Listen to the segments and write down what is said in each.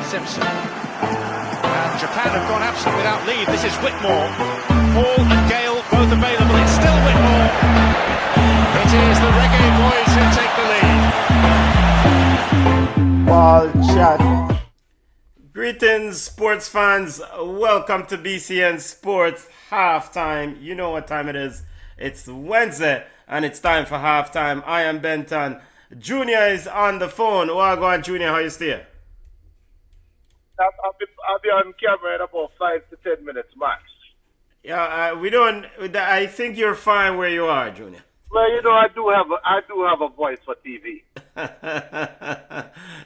Simpson. And Japan have gone absent without leave. This is Whitmore. Paul and Gale both available. It's still Whitmore. It is the Reggae Boys who take the lead. Ball chat. Greetings, sports fans. Welcome to BCN Sports Halftime. You know what time it is. It's Wednesday, and it's time for halftime. I am Benton. Junior is on the phone. Well, go on, Junior. How you stay? I'll be on camera in about 5 to 10 minutes max. Yeah, we don't. I think you're fine where you are, Junior. Well, you know, I do have a voice for TV.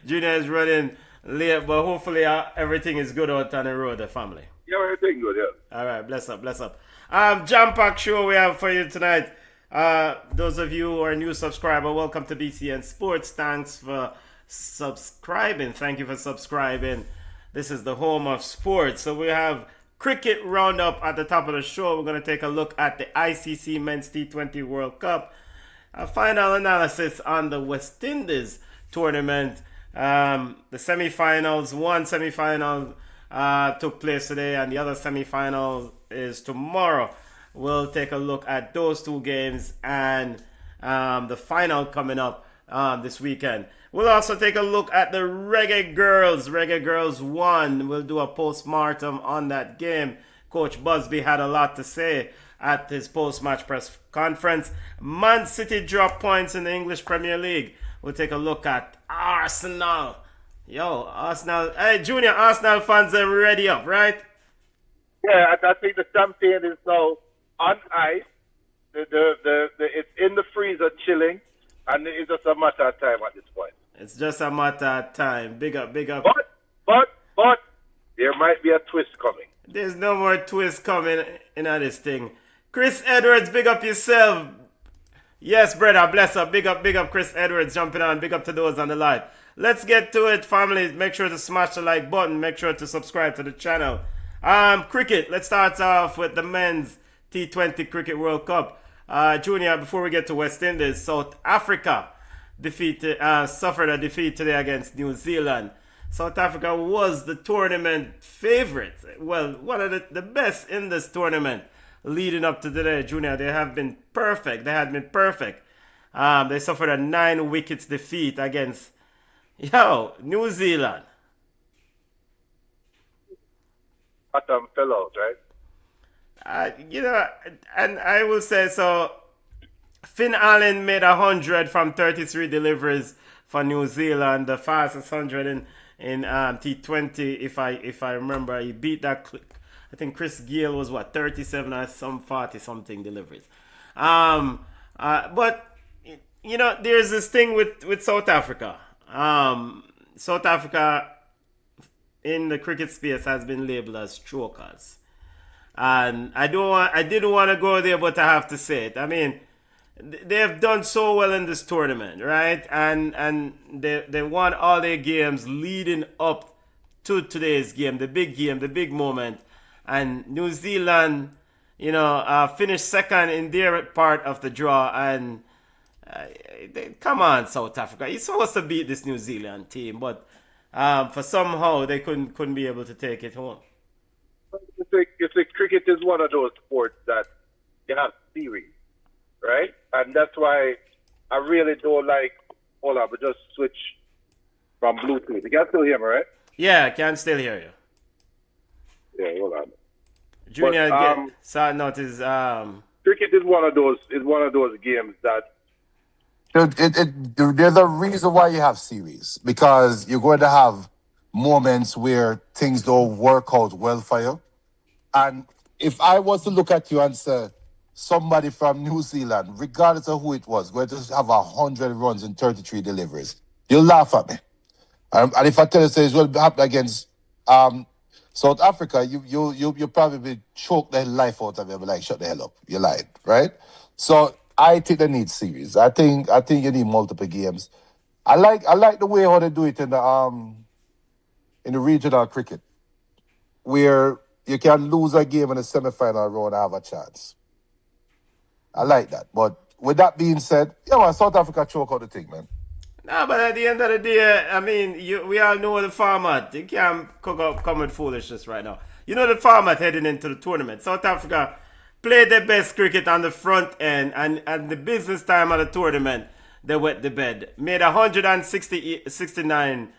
Junior is running late, but hopefully everything is good out on the road, the family. Yeah, everything good, yeah. All right, bless up. Jam-packed show we have for you tonight. Those of you who are new subscriber, welcome to BCN Sports. Thanks for subscribing. Thank you for subscribing. This is the home of sports. So we have cricket roundup at the top of the show. We're going to take a look at the ICC Men's T20 World Cup. A final analysis on the West Indies tournament. The semi-finals, one semi-final took place today, and the other semi-final is tomorrow. We'll take a look at those two games and the final coming up this weekend. We'll also take a look at the Reggae Girlz. Reggae Girlz won. We'll do a post-mortem on that game. Coach Busby had a lot to say at his post-match press conference. Man City dropped points in the English Premier League. We'll take a look at Arsenal. Yo, Arsenal. Hey, Junior, Arsenal fans are ready up, right? Yeah, I think the champagne is now on ice. It's in the freezer chilling, and it's just a matter of time at this point. It's just a matter of time. Big up. But there might be a twist coming. There's no more twist coming in this thing. Chris Edwards, big up yourself. Yes, brother, bless up. Big up Chris Edwards jumping on. Big up to those on the live. Let's get to it, family. Make sure to smash the like button. Make sure to subscribe to the channel. Cricket. Let's start off with the men's T20 Cricket World Cup. Junior, before we get to West Indies, South Africa suffered a defeat today against New Zealand. South Africa was the tournament favorite. Well, one of the best in this tournament leading up to today, Junior. They had been perfect. They suffered a 9 wickets defeat against New Zealand. Bottom fell out, right? And I will say so. Finn Allen made 100 from 33 deliveries for New Zealand, the fastest 100 in T20. If I remember, he beat that. I think Chris Gayle was 37 or some 40 something deliveries. But there's this thing with South Africa. South Africa in the cricket space has been labeled as chokers. And I didn't want to go there, but I have to say it. I mean, they have done so well in this tournament, right? And they won all their games leading up to today's game, the big moment. And New Zealand, finished second in their part of the draw. And come on, South Africa, you're supposed to beat this New Zealand team, but for somehow they couldn't be able to take it home. You see, cricket is one of those sports that you have series, right? And that's why I really don't like. Hold on, but just switch from Bluetooth. You can still hear me, right? Yeah, I can still hear you. Yeah, hold on. Junior, notice. Cricket is one of those games that. There's a reason why you have series, because you're going to have moments where things don't work out well for you. And if I was to look at you and say somebody from New Zealand, regardless of who it was, going to have 100 runs in 33 deliveries, you'll laugh at me. And if I tell you it's going to happen against South Africa, you probably choke the life out of you, like, shut the hell up, you lied, right? So I think they need series. I think you need multiple games. I like the way how they do it in the regional cricket, where you can lose a game in the semi-final round and have a chance. I like that. But with that being said, South Africa choke out the thing, man. No, but at the end of the day, I mean, we all know the format. You can't come with foolishness right now. You know the format heading into the tournament. South Africa played their best cricket on the front end, and the business time of the tournament, they wet the bed. Made 169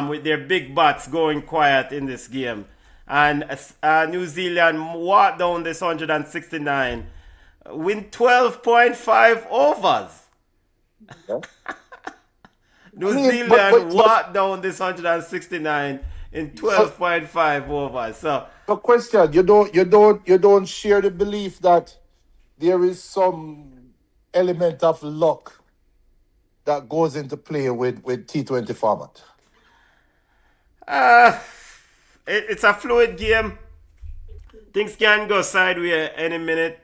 with their big bats going quiet in this game. And New Zealand walked down this 169, win 12.5 overs. Yeah. New Zealand walked down this 169 in 12.5 overs. So, question: you don't share the belief that there is some element of luck that goes into play with T20 format. it's a fluid game. Things can go sideways any minute.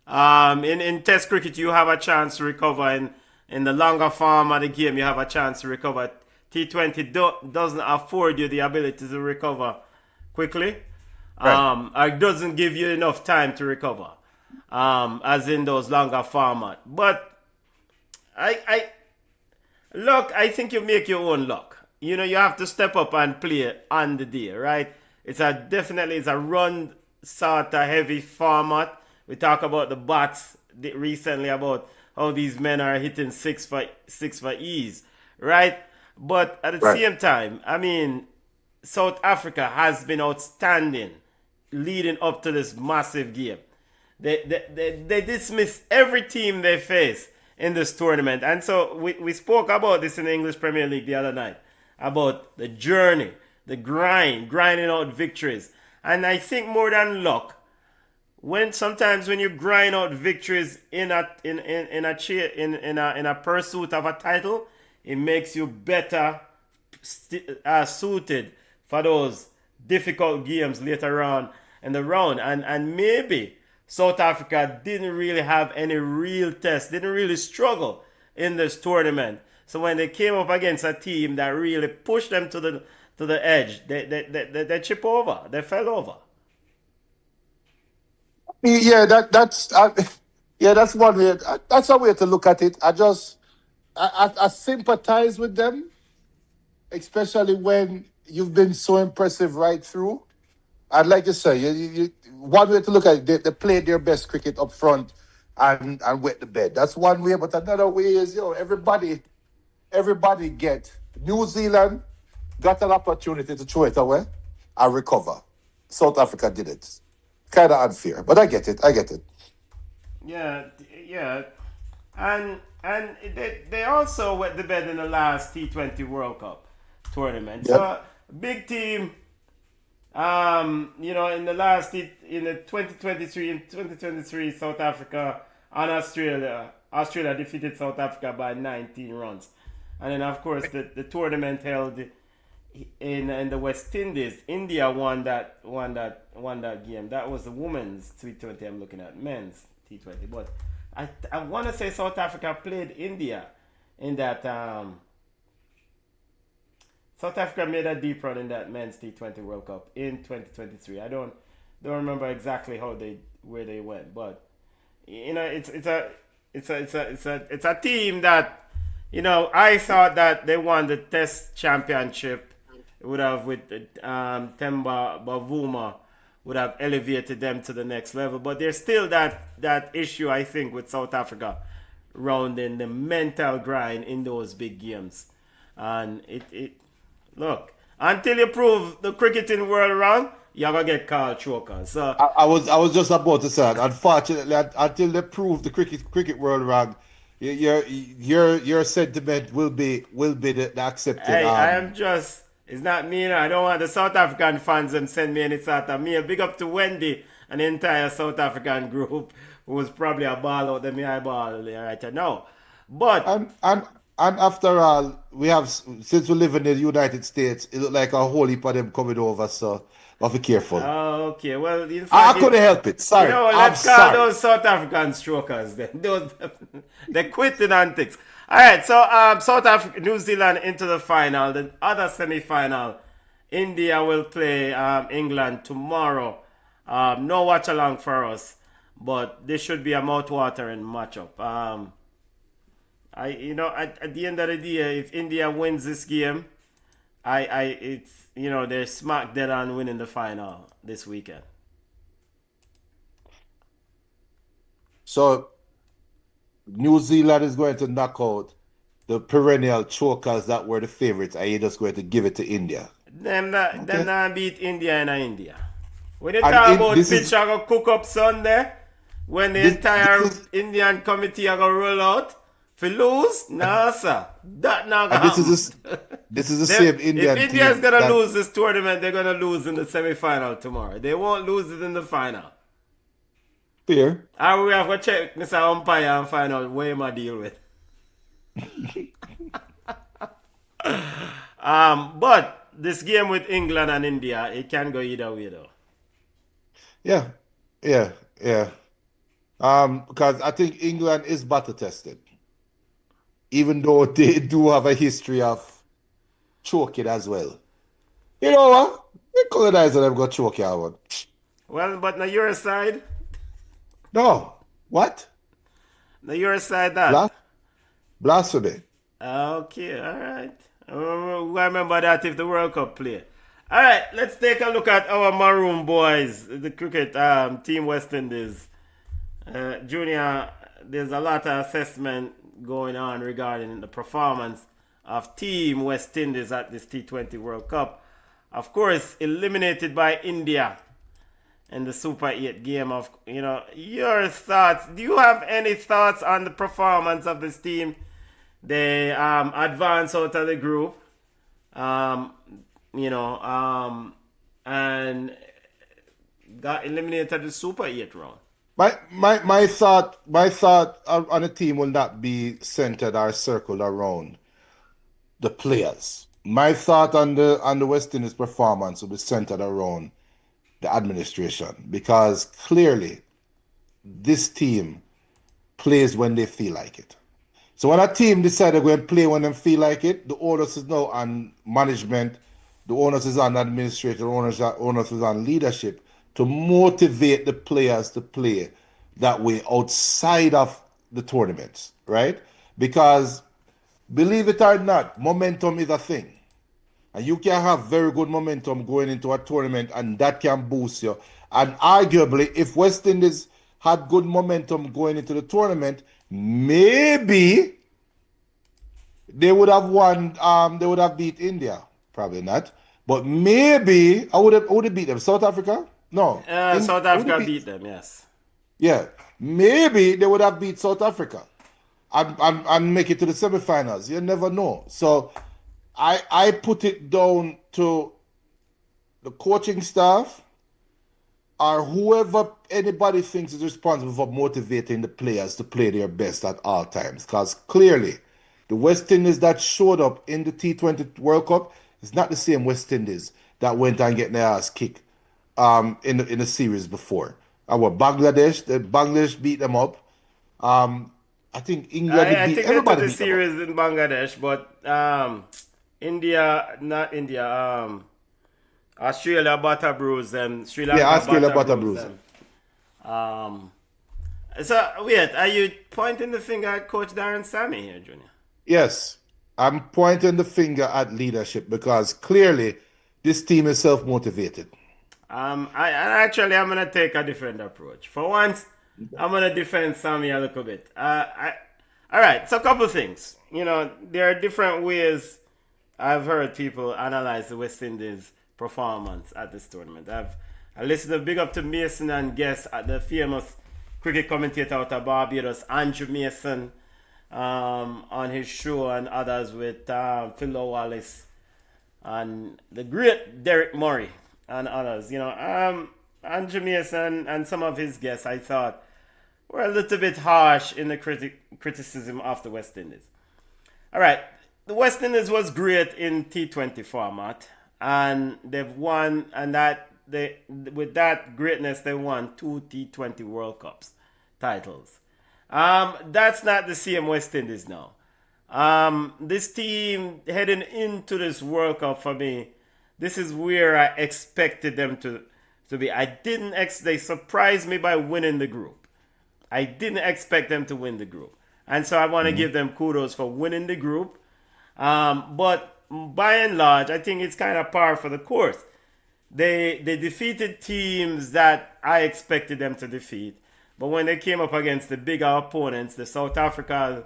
In Test cricket, you have a chance to recover. In the longer form of the game, you have a chance to recover. T20 doesn't afford you the ability to recover quickly. Right. Or doesn't give you enough time to recover. As in those longer format. But I think you make your own luck. You know, you have to step up and play on the day, right? It's a run sort of heavy format. We talk about the bats recently about how these men are hitting six for ease, right? But at the same time, I mean, South Africa has been outstanding leading up to this massive game. They dismiss every team they face in this tournament. And so we spoke about this in the English Premier League the other night, about the journey, the grinding out victories. And I think more than luck, sometimes when you grind out victories in a pursuit of a title, it makes you better suited for those difficult games later on in the round. And maybe South Africa didn't really have any real test, didn't really struggle in this tournament. So when they came up against a team that really pushed them to the edge, they chip over, they fell over. Yeah, that's one way. That's a way to look at it. I sympathize with them, especially when you've been so impressive right through. I'd like to say, one way to look at it, they played their best cricket up front and wet the bed. That's one way, but another way is, everybody New Zealand got an opportunity to throw it away and recover. South Africa did it. Kind of unfair, but I get it. Yeah. And they also wet the bed in the last T20 World Cup tournament. Yep. So big team. In the 2023 South Africa and Australia defeated South Africa by 19 runs. And then of course the tournament held in the West Indies. India won that game. That was the women's T20 I'm looking at, men's T20. But I want to say South Africa played India in that. South Africa made a deep run in that men's T20 World Cup in 2023. I don't remember exactly where they went, but it's a team that I thought that they won the Test championship. Would have with Temba Bavuma would have elevated them to the next level, but there's still that issue I think with South Africa rounding the mental grind in those big games, and it look, until you prove the cricketing world wrong, you're gonna get called choker. So I was just about to say, unfortunately, until they prove the cricket world wrong, your sentiment will be the accepted. Hey, I am just. It's not me, I don't want the South African fans them send me any sort of mail. Big up to Wendy and the entire South African group who was probably a ball out of my eyeball right now. But and after all, since we live in the United States, it look like a whole heap of them coming over, so we have to be careful. Oh, okay. Well, in fact, I couldn't help it. Sorry. Let's call those South African strokers then. They quit the antics. All right, so South Africa, New Zealand into the final. The other semi-final, India will play England tomorrow. No watch along for us, but this should be a mouth-watering matchup. At the end of the day, if India wins this game, it's they're smack dead on winning the final this weekend. So New Zealand is going to knock out the perennial chokers that were the favorites, and you're just going to give it to India. Them not beat India in India. When you And talk in- about this pitch is- are gonna cook up Sunday, when the This- entire this is- Indian committee are gonna roll out, if you lose, nah sir. That not gonna And happen. this is the same Indian If India's team gonna that- lose this tournament, they're gonna lose in the semi-final tomorrow. They won't lose it in the final. Fair. And we have to check Mr. Umpire and find out what am I deal with. But this game with England and India, it can go either way though. Yeah. Because I think England is battle tested. Even though they do have a history of choking as well. You know what? The colonizer them got choke you one. Well, but now your side, No. What? now your side that. Blasphemy. Okay, all right. We remember that if the World Cup play. All right, let's take a look at our Maroon boys, the cricket team West Indies. Junior, there's a lot of assessment going on regarding the performance of Team West Indies at this T20 World Cup. Of course, eliminated by India in the Super 8 game. Of your thoughts. Do you have any thoughts on the performance of this team? They advance out of the group, and got eliminated the Super 8 round. My thought on the team will not be centered or circled around the players. My thought on the West Indies performance will be centered around the administration, because clearly this team plays when they feel like it. So when a team decide to go and play when they feel like it, the onus is now on management, the onus is on administration, the onus is on leadership to motivate the players to play that way outside of the tournaments, right? Because believe it or not, momentum is a thing. And you can have very good momentum going into a tournament, and that can boost you. And arguably, if West Indies had good momentum going into the tournament, maybe they would have won. They would have beat India. Probably not. But maybe I would have beat them. South Africa? No. South Africa beat them, yes. Yeah. Maybe they would have beat South Africa and make it to the semifinals. You never know. So I put it down to the coaching staff or whoever anybody thinks is responsible for motivating the players to play their best at all times. Because clearly, the West Indies that showed up in the T20 World Cup is not the same West Indies that went and get their ass kicked in the series before. Bangladesh beat them up. I think England I beat think everybody. they Beat took the them up. series in Bangladesh, but not India. Australia butter bruise them. Sri Lanka Australia butter butter bruise bruise them. So wait, are you pointing the finger at Coach Darren Sammy here, Junior? Yes, I'm pointing the finger at leadership because clearly this team is self-motivated. I'm gonna take a different approach. For once, I'm gonna defend Sammy a little bit. All right. So a couple things. There are different ways I've heard people analyze the West Indies performance at this tournament. I listened to Big Up to Mason and guest at the famous cricket commentator out of Barbados, Andrew Mason, on his show, and others with Phil Wallace and the great Derek Murray and others. Andrew Mason and some of his guests, I thought, were a little bit harsh in the criticism of the West Indies. All right, the West Indies was great in T20 format, and they've won, and with that greatness, they won 2 T20 World Cups titles. That's not the same West Indies now. This team heading into this World Cup, for me, this is where I expected them to be. They surprised me by winning the group. I didn't expect them to win the group. And so I want to give them kudos for winning the group. But by and large, I think it's kind of par for the course. They defeated teams that I expected them to defeat. But when they came up against the bigger opponents, the South Africa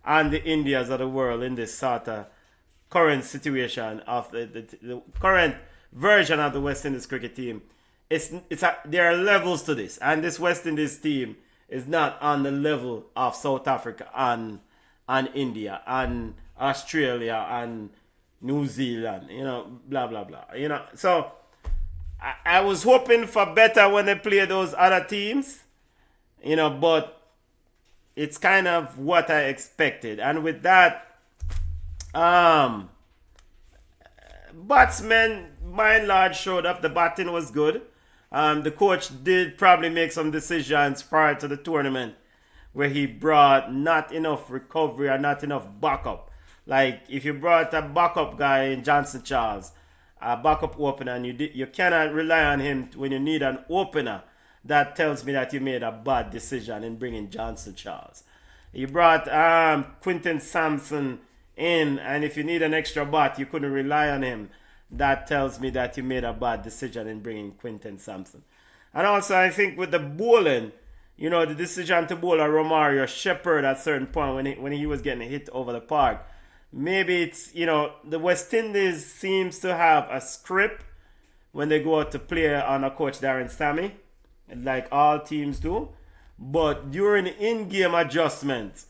and the Indias of the world in this sort of current situation of the current version of the West Indies cricket team, there are levels to this. And this West Indies team is not on the level of South Africa and India and Australia and New Zealand, blah, blah, blah. So I was hoping for better when they play those other teams, but it's kind of what I expected. And with that, batsmen, by and large, showed up. The batting was good. The coach did probably make some decisions prior to the tournament where he brought not enough recovery or not enough backup. Like if you brought a backup guy in Johnson Charles, a backup opener, and you cannot rely on him when you need an opener, that tells me that you made a bad decision in bringing Johnson Charles. You brought Quinton Sampson in, and if you need an extra bat, you couldn't rely on him. That tells me that you made a bad decision in bringing Quinton Sampson. And also, I think with the bowling, the decision to bowl a Romario Shepherd at a certain point when he was getting hit over the park, maybe it's, the West Indies seems to have a script when they go out to play on a coach Darren Sammy, like all teams do. But during in-game adjustments,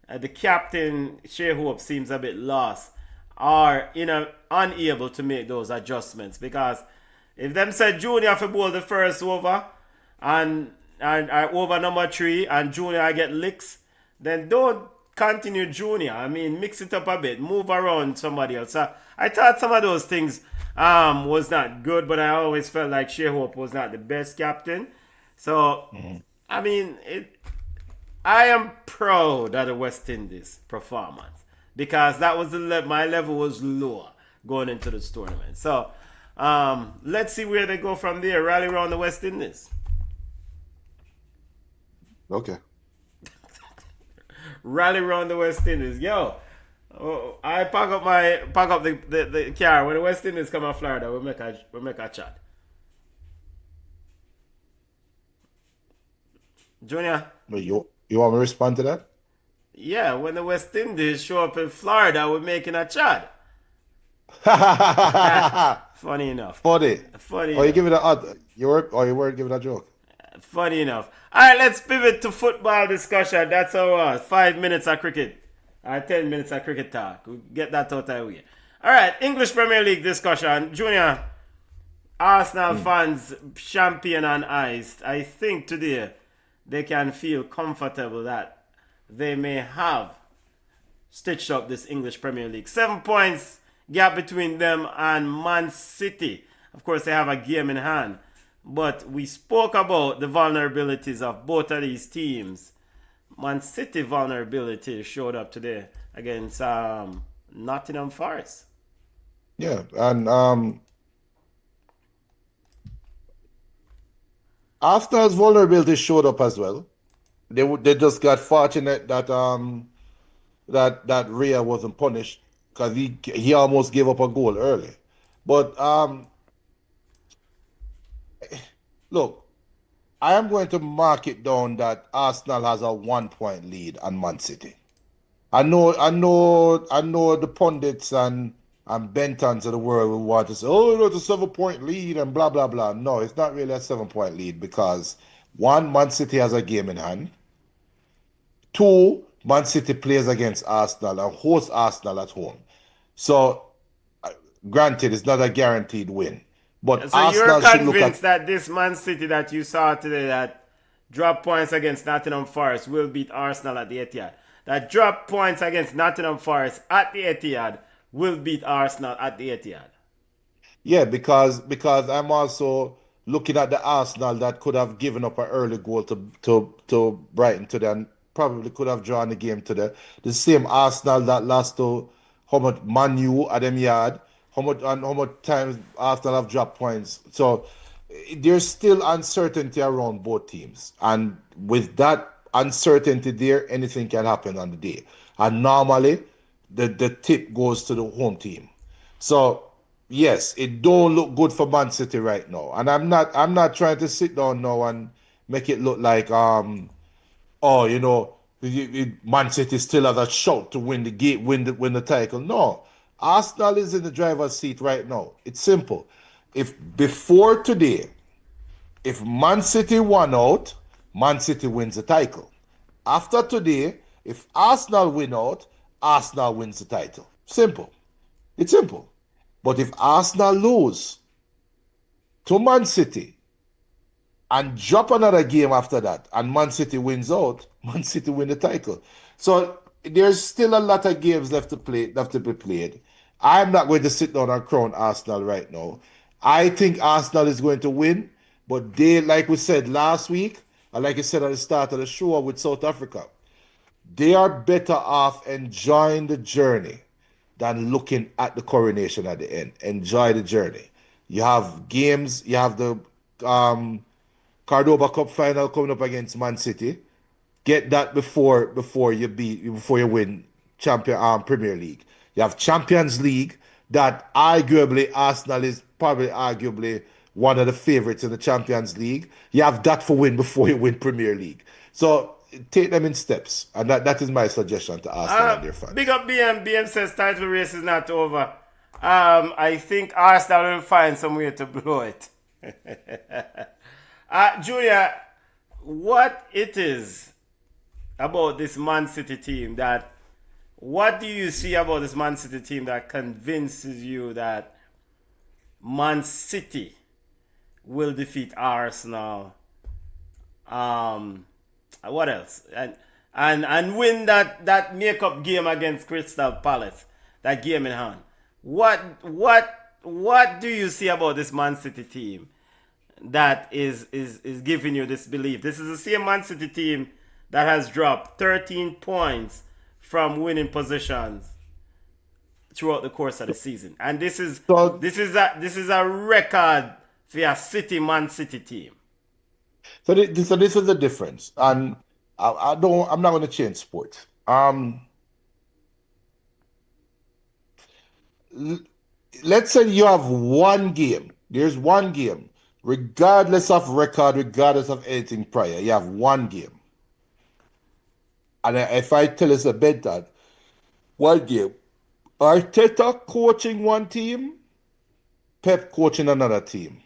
the captain, Shea Hope, seems a bit lost or unable to make those adjustments. Because if them said Junior for bowl the first over and over number 3 and Junior get licks, then don't continue Junior. I mean, mix it up a bit, move around somebody else. I thought some of those things was not good, but I always felt like Shea Hope was not the best captain. So, I mean, I am proud of the West Indies performance because that was my level was lower going into this tournament. So, let's see where they go from there. Rally around the West Indies. Okay. Rally around the West Indies. Yo, I pack up the car. When the West Indies come to Florida, we'll make a chat. Junior. But you want me to respond to that? Yeah, when the West Indies show up in Florida, we're making a chat. Funny enough. Funny. Enough. You give it you weren't giving a joke. Funny enough. Alright, let's pivot to football discussion. That's our 5 minutes of cricket. 10 minutes of cricket talk. We'll get that out of the way. Alright, English Premier League discussion. Junior, Arsenal fans champion on ice. I think today they can feel comfortable that they may have stitched up this English Premier League. 7 points gap between them and Man City. Of course, they have a game in hand. But we spoke about the vulnerabilities of both of these teams. Man City vulnerability showed up today against Nottingham Forest. Yeah, and Arsenal's vulnerability showed up as well. They just got fortunate that that Rhea wasn't punished because he almost gave up a goal early. But look, I am going to mark it down that Arsenal has a 1-point lead on Man City. I know the pundits and Bentons of the world will want to say, oh, it's a 7-point lead and blah, blah, blah. No, it's not really a 7-point lead because 1, Man City has a game in hand. 2, Man City plays against Arsenal and hosts Arsenal at home. So, granted, it's not a guaranteed win. But so Arsenal you're convinced that this Man City that you saw today that dropped points against Nottingham Forest will beat Arsenal at the Etihad. That dropped points against Nottingham Forest at the Etihad will beat Arsenal at the Etihad. Yeah, because I'm also looking at the Arsenal that could have given up an early goal to Brighton today and probably could have drawn the game today. The same Arsenal that lost to how much Man U at them yard. How much times Arsenal have dropped points. So there's still uncertainty around both teams. And with that uncertainty there, anything can happen on the day. And normally, the tip goes to the home team. So yes, it don't look good for Man City right now. And I'm not trying to sit down now and make it look like oh, Man City still has a shout to win the game, win the title. No, Arsenal is in the driver's seat right now. It's simple. If before today, if Man City won out, Man City wins the title. After today, if Arsenal win out, Arsenal wins the title. Simple. It's simple. But if Arsenal lose to Man City and drop another game after that, and Man City wins out, Man City win the title. So there's still a lot of games left to be played. I'm not going to sit down and crown Arsenal right now. I think Arsenal is going to win, but they, like we said last week, and like I said at the start of the show with South Africa, they are better off enjoying the journey than looking at the coronation at the end. Enjoy the journey. You have games, you have the Cordoba Cup final coming up against Man City. Get that before you win Premier League. You have Champions League that arguably Arsenal is probably arguably one of the favorites in the Champions League. You have that for win before you win Premier League. So take them in steps, and that is my suggestion to Arsenal and their fans. Big up BM. BM says title race is not over. I think Arsenal will find some way to blow it. Junior, what it is about this Man City team what do you see about this Man City team that convinces you that Man City will defeat Arsenal? What else? And win that makeup game against Crystal Palace, that game in hand. What do you see about this Man City team that is giving you this belief? This is the same Man City team that has dropped 13 points from winning positions throughout the course of the season, and this is a record for a Man City team. So this is the difference, and I'm not going to change sports. Let's say you have one game. There's one game, regardless of record, regardless of anything prior. You have one game. And if I tell us a bet that one game, Arteta coaching one team, Pep coaching another team.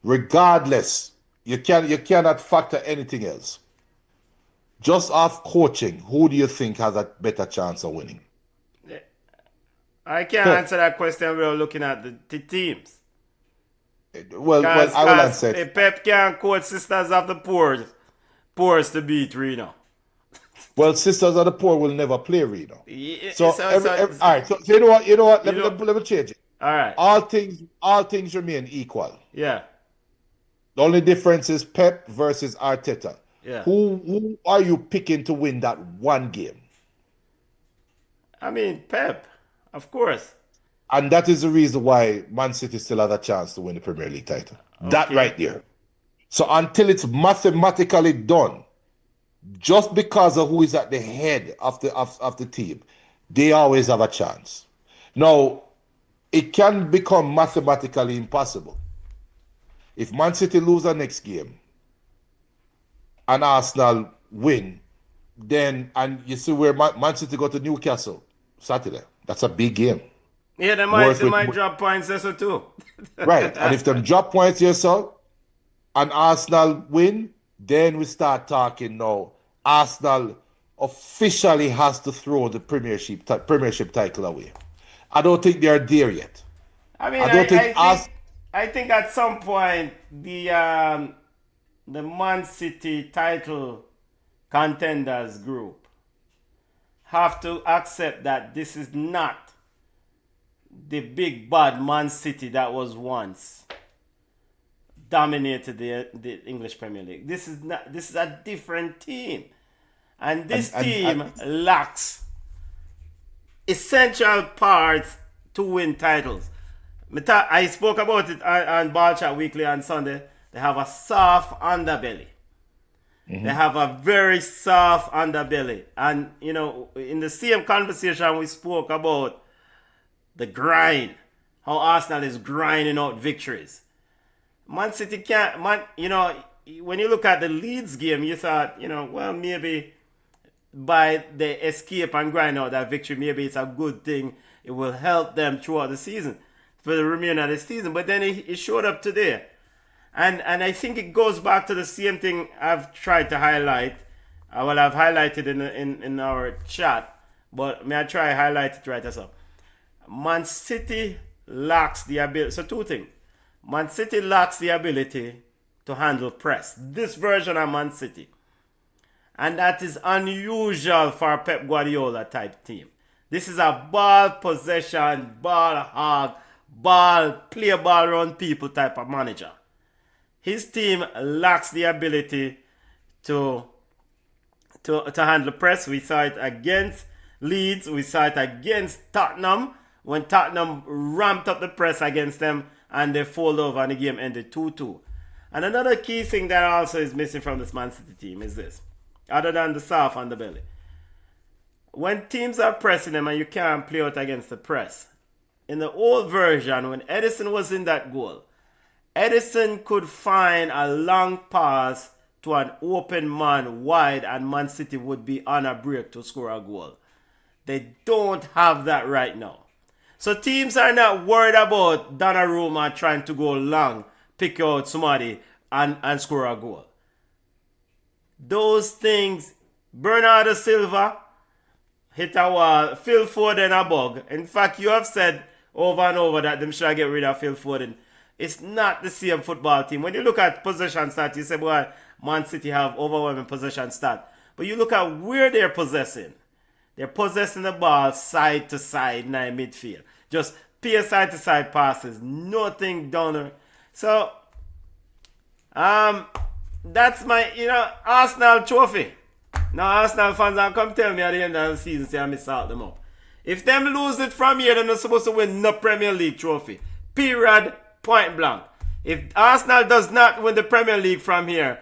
Regardless, you cannot factor anything else. Just off coaching, who do you think has a better chance of winning? I can't answer that question without looking at the teams. Well, I will answer it. Pep can't coach Sisters of the Poor's to beat Reno. Well, Sisters of the Poor will never play Reno. Yeah, all right. So you know what? Let me change it. All right. All things remain equal. Yeah. The only difference is Pep versus Arteta. Yeah. Who are you picking to win that one game? I mean, Pep, of course. And that is the reason why Man City still has a chance to win the Premier League title. Okay. That right there. So until it's mathematically done, just because of who is at the head of the team, they always have a chance. Now, it can become mathematically impossible. If Man City lose the next game and Arsenal win, then, and you see where Man City go to Newcastle Saturday, that's a big game. Yeah, they might drop points there so too. Right, and if them drop points here so, and Arsenal win, then we start talking now. Arsenal officially has to throw the Premiership title away. I don't think they are there yet. I mean, I think at some point the Man City title contenders group have to accept that this is not the big bad Man City that was once dominated the English Premier League. This is a different team. And this team lacks essential parts to win titles. I spoke about it on Ball Chat Weekly on Sunday. They have a soft underbelly. They have a very soft underbelly. And, you know, in the same conversation we spoke about the grind, how Arsenal is grinding out victories. Man City can't, you know, when you look at the Leeds game, you thought, you know, well, maybe by the escape and grind out that victory, maybe it's a good thing. It will help them throughout the season, for the remainder of the season. But then it showed up today. And I think it goes back to the same thing I've tried to highlight. Well, I've highlighted in our chat, but may I try highlight it right as well. Man City lacks the ability. So two things. Man City lacks the ability to handle press. This version of Man City. And that is unusual for a Pep Guardiola type team. This is a ball possession, ball hog, play ball around people type of manager. His team lacks the ability to handle press. We saw it against Leeds. We saw it against Tottenham when Tottenham ramped up the press against them and they fold over and the game ended 2-2. And another key thing that also is missing from this Man City team is this. Other than the soft underbelly. When teams are pressing them and you can't play out against the press. In the old version, when Edison was in that goal, Edison could find a long pass to an open man wide and Man City would be on a break to score a goal. They don't have that right now. So teams are not worried about Donnarumma trying to go long, pick out somebody and score a goal. Those things, Bernardo Silva hit a wall, Phil Foden a bug. In fact, you have said over and over that them should get rid of Phil Foden. It's not the same football team. When you look at possession stats, you say, well, Man City have overwhelming possession stats. But you look at where they're possessing. They're possessing the ball side to side in the midfield. Just pure side to side passes. Nothing done. So, that's my, Arsenal trophy. Now, Arsenal fans are come tell me at the end of the season, say I miss out them up. If them lose it from here, they're not supposed to win no Premier League trophy. Period. Point blank. If Arsenal does not win the Premier League from here,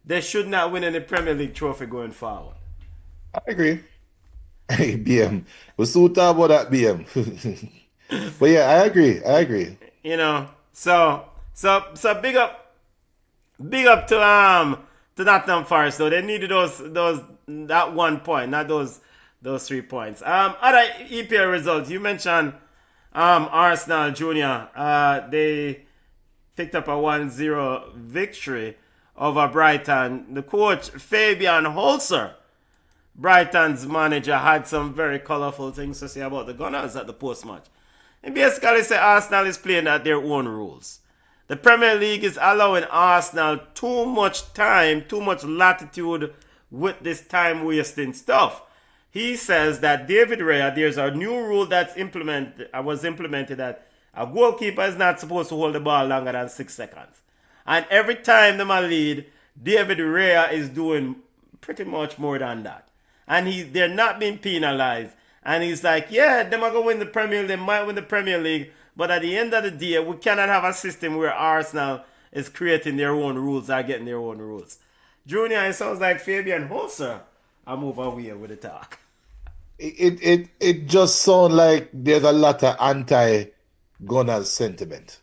they should not win any Premier League trophy going forward. I agree. Hey, BM. We'll soon talk about that, BM. But yeah, I agree. So big up to Nottingham Forest though. They needed that 1 point, not those 3 points. Other EPL results. You mentioned Arsenal Junior. They picked up a 1-0 victory over Brighton. The coach Fabian Holzer, Brighton's manager, had some very colorful things to say about the Gunners at the post-match. And basically said Arsenal is playing at their own rules. The Premier League is allowing Arsenal too much time, too much latitude with this time-wasting stuff. He says that David Raya, there's a new rule that's was implemented that a goalkeeper is not supposed to hold the ball longer than 6 seconds. And every time them a lead, David Raya is doing pretty much more than that. And they're not being penalized. And he's like, yeah, them are going to win the Premier League. They might win the Premier League. But at the end of the day, we cannot have a system where Arsenal is creating their own rules or getting their own rules. Junior, it sounds like Fabian Holzer. I move away with the talk. It just sounds like there's a lot of anti-Gunners sentiment.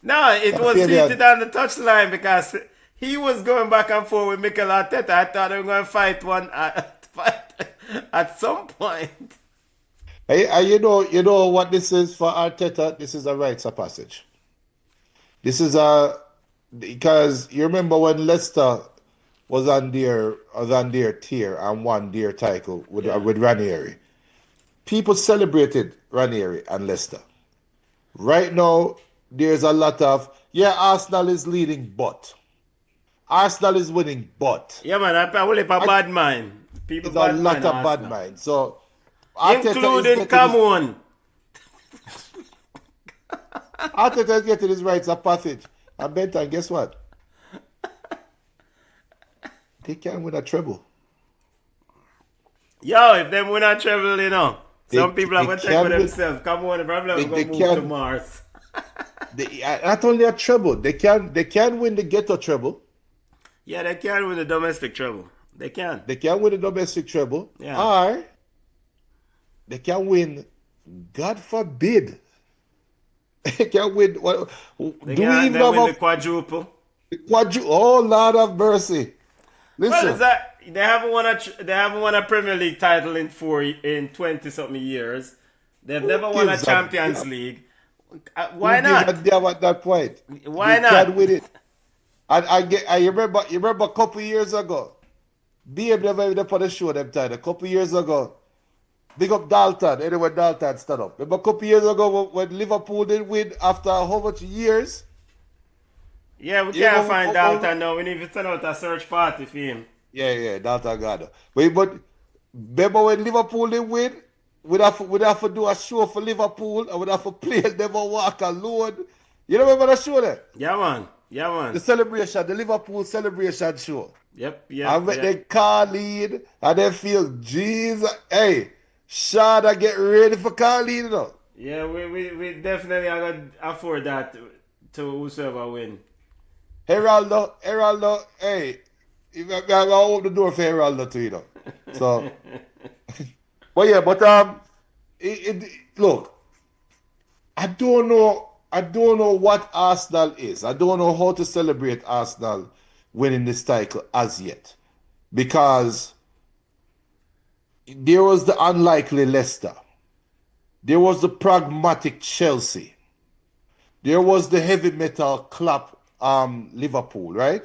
No, it was heated on the touchline because he was going back and forth with Mikel Arteta. I thought they were going to fight at some point. Hey, you know what this is for Arteta? This is a rites of passage. This is because you remember when Leicester was on their tier and won their title with Ranieri. People celebrated Ranieri and Leicester. Right now, there's a lot of Arsenal is leading, but Arsenal is winning, but yeah, man, I will have a bad mind. People there's a lot of bad mind. So including Cameroon. Arteta is getting his rites of passage. And Benton, guess what? They can't win a treble. Yo, if they win a treble, some people are going to check for themselves. Come on, probably going to move to Mars. Not only a treble, they can win the ghetto treble. Yeah, they can win the domestic treble. They can. They can win the domestic treble, Yeah. or they can win, God forbid, they can win. What, They do we can. even They have win the a quadruple. quadruple? Oh, Lord of mercy. Well, is Listen, that they haven't won a Premier League title in 20 something years. They've who never won a gives a Champions damn? League. Who Why gives a not? damn at that point? Why You can not? win it. And I remember a couple years ago, BM never even put a show them time. A couple years ago, big up Dalton. Anyway, Dalton stand up. Remember a couple years ago when Liverpool didn't win after how much years? Yeah, we You can't remember, find Dalton now. We need to send out a search party for him. yeah, Dalton got it. But remember when Liverpool didn't win? We'd have to do a show for Liverpool and we'd have to play Never Walk Alone. You remember that show there? Yeah, man. Yeah, The man. celebration, the Liverpool celebration show. Yep, And yep, when they yep. call lead and they feel Jesus. Hey, Shada get ready for call lead, you know. Yeah, we definitely are going to afford that to whosoever win. Heraldo, hey, I open the door for Heraldo too, you know. So, but look, I don't know what Arsenal is. I don't know how to celebrate Arsenal winning this title as yet. Because there was the unlikely Leicester. There was the pragmatic Chelsea. There was the heavy metal club Liverpool, right?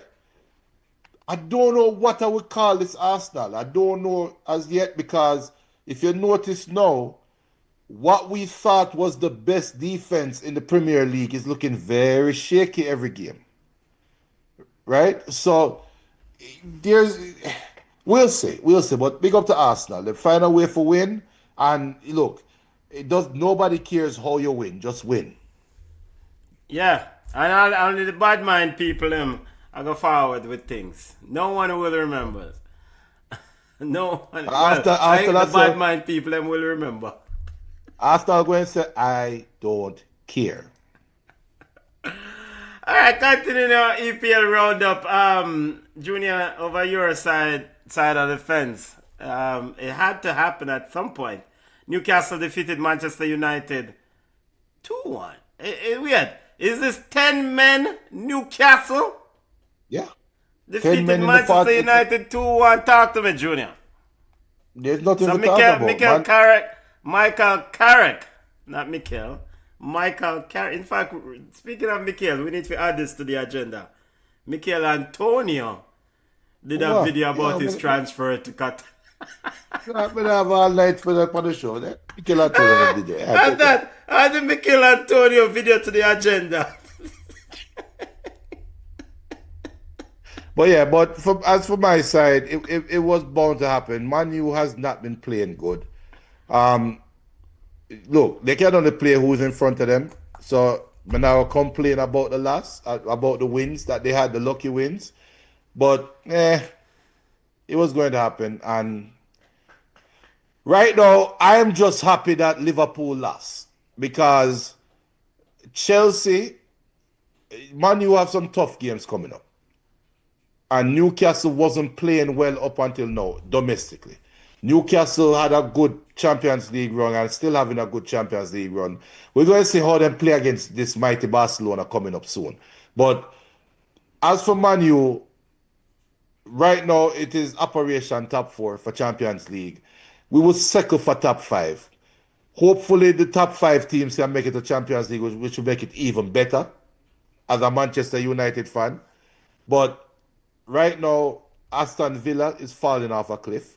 I don't know what I would call this Arsenal. I don't know as yet because if you notice now, what we thought was the best defense in the Premier League is looking very shaky every game, right? So there's, we'll see. But big up to Arsenal. They find a way for win, and look, it does. Nobody cares how you win, just win. Yeah, and only the bad mind people I go forward with things. No one will remember. No one. Well, I After think the that, bad mind people will remember. Arsenal going to say, I don't care. All right, continuing our EPL roundup. Junior, over your side of the fence. It had to happen at some point. Newcastle defeated Manchester United 2-1. Weird. Is this 10 men Newcastle Yeah. 10 defeated men in the Manchester party. United 2-1? Talk to me, Junior. There's nothing So to talk about, man. Michael Carrick, not Mikel. Michael Carrick. In fact, speaking of Mikel, we need to add this to the agenda. Mikel Antonio did a What? video about Yeah, his transfer to Qatar. I'm going to have all night for the show. Mikel Antonio did it. Add the Mikel Antonio video to the agenda. But yeah, as for my side, it was bound to happen. Manu has not been playing good. Look, they can only play who's in front of them. So we now complain about the loss, about the wins that they had, the lucky wins. But it was going to happen. And right now, I am just happy that Liverpool lost because Chelsea, Manu have some tough games coming up. And Newcastle wasn't playing well up until now, domestically. Newcastle had a good Champions League run and still having a good Champions League run. We're going to see how they play against this mighty Barcelona coming up soon. But as for Man U, right now it is Operation Top 4 for Champions League. We will settle for top 5. Hopefully the top 5 teams can make it to Champions League, which will make it even better as a Manchester United fan. But right now, Aston Villa is falling off a cliff.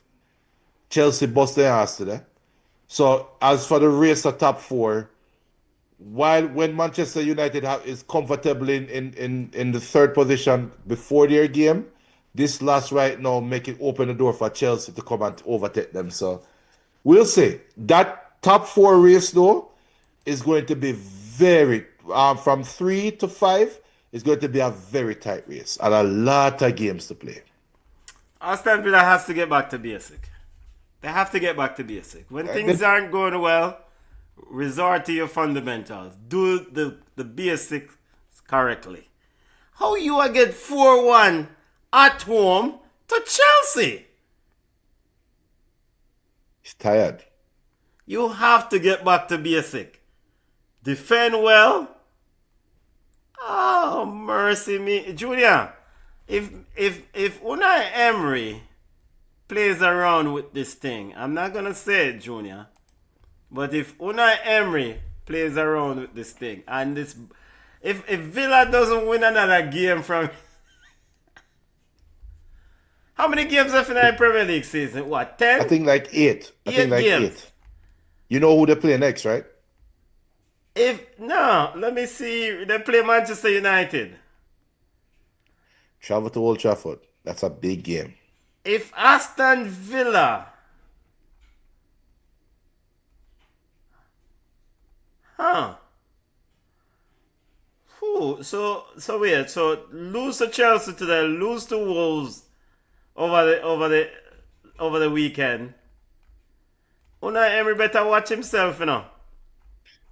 Chelsea bust their ass today. So as for the race of top 4, when Manchester United is comfortable in the 3rd position before their game, this loss right now make it open the door for Chelsea to come and overtake them. So we'll see. That top 4 race though is going to be very from 3 to 5. It's going to be a very tight race and a lot of games to play. Aston Villa has to get back to basic. They have to get back to basic. When things aren't going well, resort to your fundamentals. Do the basics correctly. How you will get 4-1 at home to Chelsea. He's tired. You have to get back to basic. Defend well. Oh, mercy me. Junior, if Unai Emery plays around with this thing, I'm not going to say it, Junior, but if Unai Emery plays around with this thing, and this, if Villa doesn't win another game from... How many games left in the Premier League season? What, 10? I think like 8. I think like games. 8. You know who they play next, right? Let me see. They play Manchester United. Travel to Old Trafford. That's a big game. If Aston Villa, so weird. So lose to Chelsea today, lose to Wolves over the weekend. Unai Emery better watch himself, you know.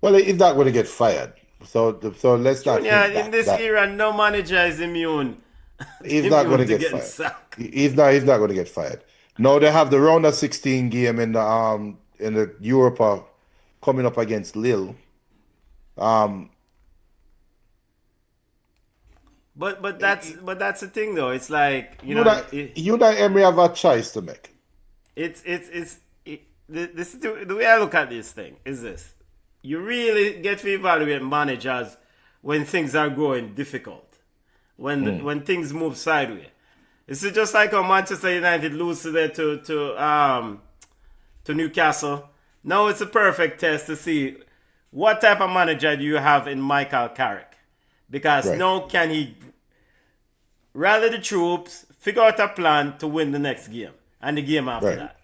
Well, he's not going to get fired. So let's not. Junior, think in this era, no manager is immune. He's not going to get getting fired. sacked. He's not going to get fired. No, they have the round of 16 game in the Europa coming up against Lille. But that's the thing though. It's like Unai Emery have a choice to make. This is the way I look at this thing is this. You really get to evaluate managers when things are going difficult, when things move sideways. This is just like how Manchester United lose today to Newcastle. Now it's a perfect test to see what type of manager do you have in Michael Carrick, because now can he rally the troops, figure out a plan to win the next game and the game after that.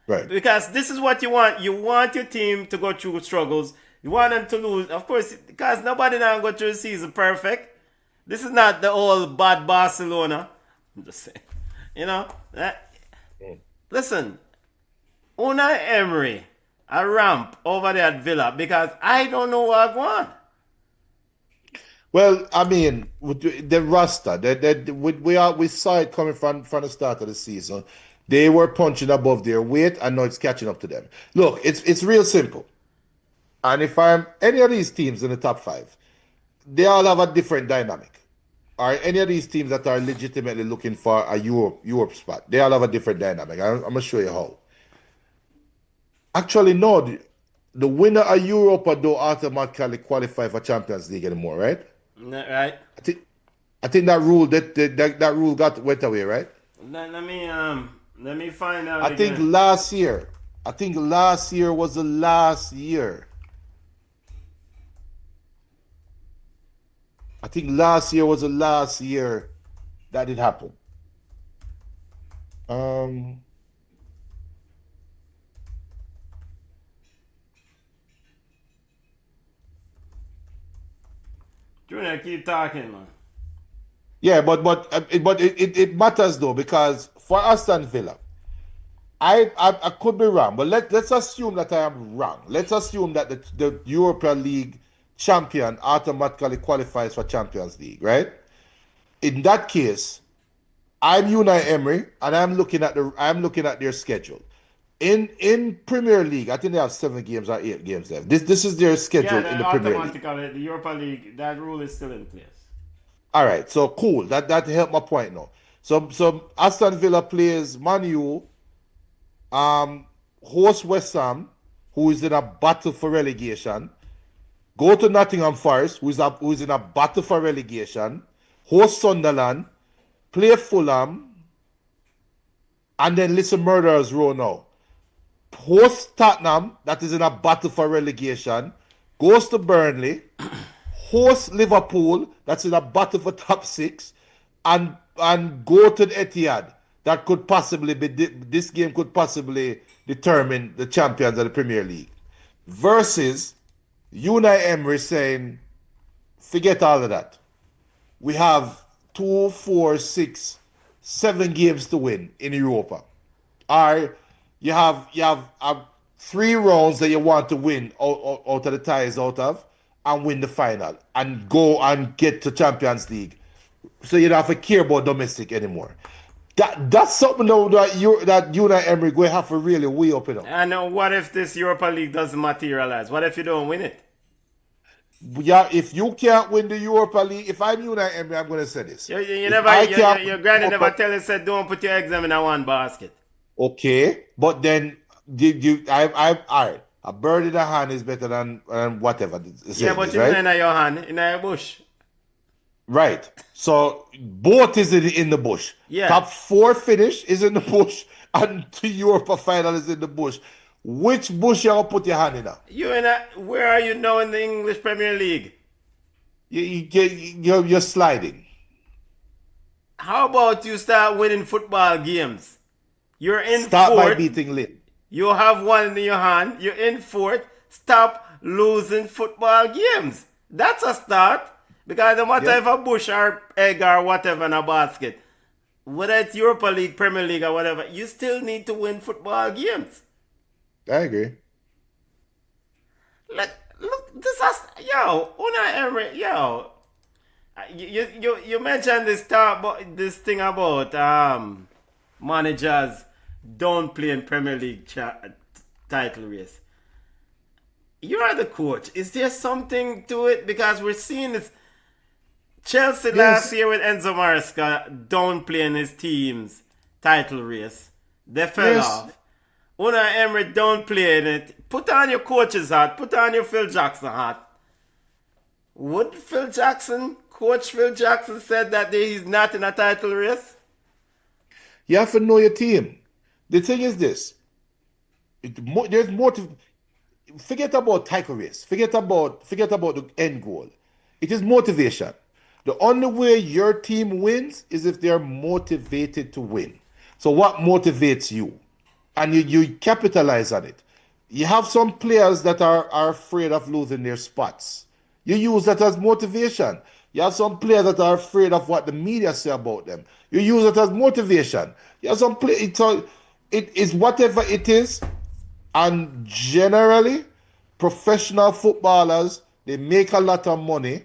Right. Because this is what you want. You want your team to go through struggles. You want them to lose. Of course, because nobody now go through the season perfect. This is not the old bad Barcelona. I'm just saying. Listen, Unai Emery, a ramp over there at Villa, because I don't know what I want. Well, I mean, the roster, we saw it coming from the start of the season. They were punching above their weight, and now it's catching up to them. Look, it's real simple. And if I'm any of these teams in the top 5, they all have a different dynamic. Or any of these teams that are legitimately looking for a Europe spot, they all have a different dynamic. I'm going to show you how. Actually, no, the winner of Europa don't automatically qualify for Champions League anymore, right? Right. I think that rule that rule went away, right? Let me find out. I think last year was the last year. I think last year was the last year that it happened. Junior, keep talking, man. Yeah, but it matters though, because for Aston Villa, I could be wrong, but let's assume that I am wrong. Let's assume that the European League champion automatically qualifies for Champions League, right? In that case, I'm Unai Emery, and I'm looking at their schedule. In Premier League, I think they have 7 games or 8 games left. This is their schedule in the Premier League. The Europa League, that rule is still in place. All right, so cool. That helped my point now. So Aston Villa plays Man U, host West Ham, who is in a battle for relegation. Go to Nottingham Forest, who is in a battle for relegation. Host Sunderland, play Fulham, and then listen, Murderers Row now. Host Tottenham, that is in a battle for relegation. Goes to Burnley. Host Liverpool, that's in a battle for top 6, and go to the Etihad. That could possibly be this game could possibly determine the champions of the Premier League. Versus Unai Emery saying, forget all of that. We have 2, 4, 6, 7 games to win in Europa. Or you have 3 rounds that you want to win out of the ties out of, and win the final and go and get to Champions League, so you don't have to care about domestic anymore. That's something though that you and Emery going to have to really weigh up, you know. And what if this Europa League doesn't materialize? What if you don't win it? Yeah, if you can't win the Europa League, if I'm you and Emery, I'm going to say this. You If never, I your can't your win granny the never Europa- tell you said don't put your eggs in one basket. Okay, but then I all right. A bird in the hand is better than whatever the Yeah, saying but is, you right? know in your hand, in your bush. Right. So both is in the bush. Yeah. Top four finish is in the bush, and the Europa final is in the bush. Which bush you gonna put your hand in now? Where are you now in the English Premier League? You're sliding. How about you start winning football games? You're in Start by fourth. beating Lynn. You have one in your hand. You're in fourth. Stop losing football games. That's a start. Because no matter Yeah. if a bush or egg or whatever in a basket, whether it's Europa League, Premier League, or whatever, you still need to win football games. I agree. Look, this has Unai Emery, You mentioned this thing about managers don't play in Premier League title race. You are the coach. Is there something to it? Because we're seeing this. Chelsea last year with Enzo Maresca downplaying his team's title race. They fell off. Unai Emery downplaying it. Put on your coach's hat. Put on your Phil Jackson hat. Would Coach Phil Jackson said that he's not in a title race? You have to know your team. The thing is this. There's more to forget about title race. Forget about the end goal. It is motivation. The only way your team wins is if they're motivated to win. So what motivates you? And you capitalize on it. You have some players that are afraid of losing their spots. You use that as motivation. You have some players that are afraid of what the media say about them. You use it as motivation. You have some players. It is whatever it is. And generally, professional footballers, they make a lot of money.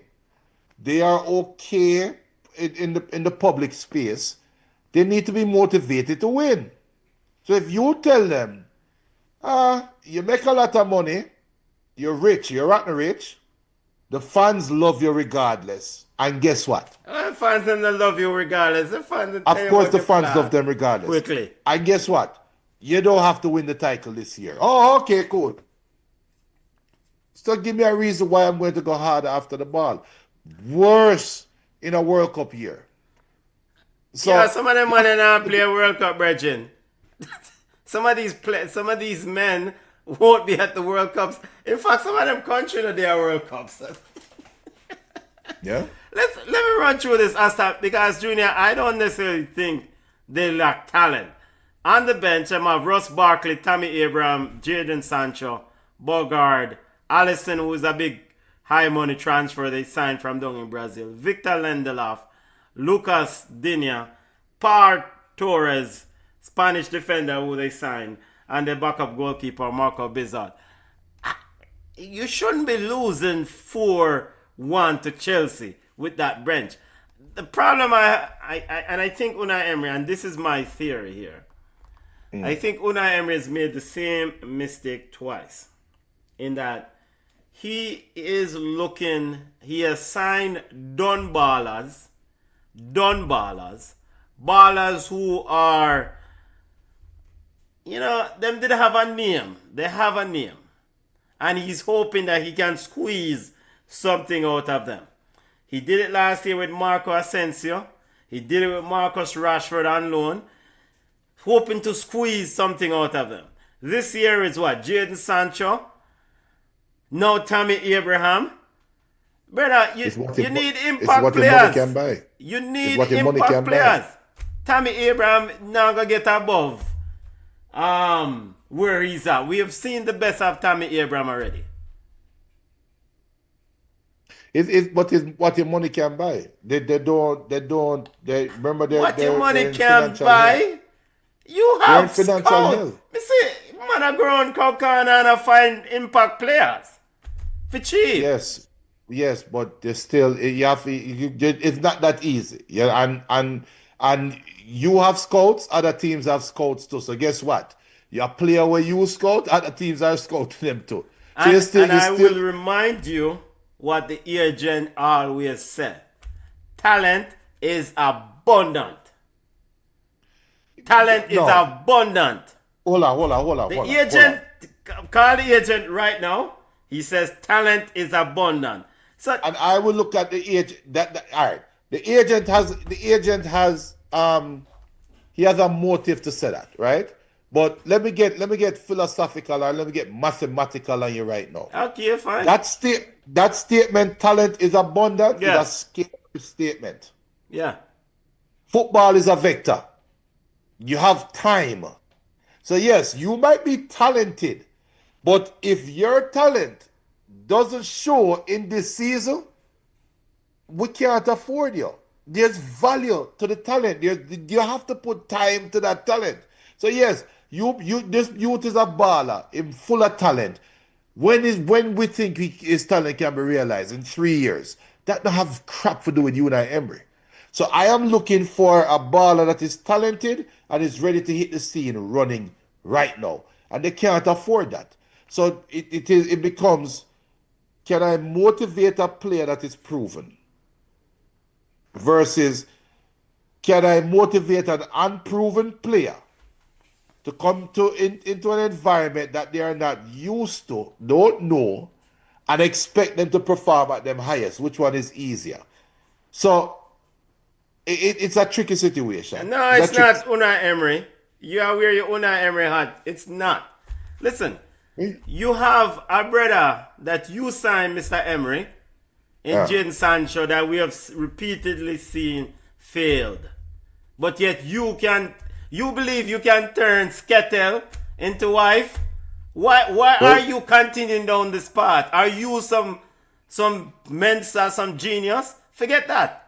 They are okay in the public space. They need to be motivated to win. So if you tell them, you make a lot of money, you're rich, you're rotten rich, the fans love you regardless. And guess what? Fans don't love you regardless. The fans Of course the fans love them regardless. Quickly. And guess what? You don't have to win the title this year. Oh, okay, cool. So give me a reason why I'm going to go harder after the ball. Worse in a World Cup year. So, Some of them want to play a World Cup, Bridget. Some of these men won't be at the World Cups. In fact, some of them countries are their World Cups. yeah. Let me run through this, Asta, because Junior, I don't necessarily think they lack talent. On the bench, I have Ross Barkley, Tammy Abraham, Jadon Sancho, Bogard, Allison, who is a big high money transfer they signed from down in Brazil, Victor Lindelof, Lucas Digne, Par Torres, Spanish defender who they signed, and the backup goalkeeper Marco Bizot. You shouldn't be losing 4-1 to Chelsea with that bench. The problem I think Unai Emery, and this is my theory here, I think Unai Emery has made the same mistake twice. In that he has signed done ballers who are, them did have a name. They have a name. And he's hoping that he can squeeze something out of them. He did it last year with Marco Asensio. He did it with Marcus Rashford on loan, hoping to squeeze something out of them. This year is what? Jadon Sancho. Now Tammy Abraham. Brother, you need impact players. You need impact players. Tammy Abraham now gonna get above where he's at. We have seen the best of Tammy Abraham already. It's what your money can buy. They remember what your money can buy. Hell. You have financial scouts. hell. Me see, man, I grow on Kokana and I find impact players for cheap. Yes. yes, but there's still you have it's not that easy. Yeah, and you have scouts, other teams have scouts too. So guess what? Your player where you scout, other teams are scouting them too. So And you I still will remind you what the agent always said. Talent is abundant. Talent is no. abundant. Hold on. The agent, call the agent right now. He says talent is abundant. So And I will look at the agent. All right. The agent has he has a motive to say that, right? But let me get philosophical or let me get mathematical on you right now. okay, fine. That statement, talent is abundant, is a Yes. scary statement. Yeah. Football is a vector. You have time. So yes, you might be talented, but if your talent doesn't show in this season, we can't afford you. There's value to the talent. You have to put time to that talent. So yes, this youth is a baller, him full of talent. When we think his talent can be realized in 3 years, that don't have crap to do with Unai Emery. So I am looking for a baller that is talented and is ready to hit the scene running right now, and they can't afford that. So it becomes, can I motivate a player that is proven versus can I motivate an unproven player to come into an environment that they are not used to, don't know, and expect them to perform at them highest? Which one is easier? So it's a tricky situation. No, it's not Unai Emery. You are where your Unai Emery hat. It's not. Listen, you have a brother that you signed, Mr. Emery, in Jadon Sancho, that we have repeatedly seen failed. But yet you believe you can turn Skettel into wife? Why are you continuing down this path? Are you some mensa, some genius? Forget that.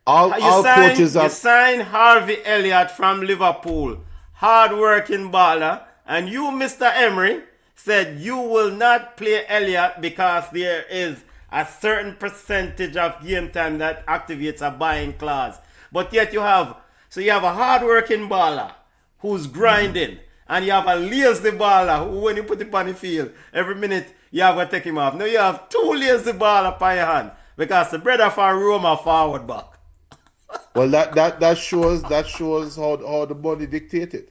You signed Harvey Elliott from Liverpool, hard-working baller, and you, Mr. Emery, said you will not play Elliott because there is a certain percentage of game time that activates a buying clause. But yet you have a hard-working baller who's grinding, and you have a lazy baller who, when you put him on the field, every minute you have to take him off. Now you have two lazy ballers on your hand because the brother for Roma forward back. Well, that shows how the money dictated.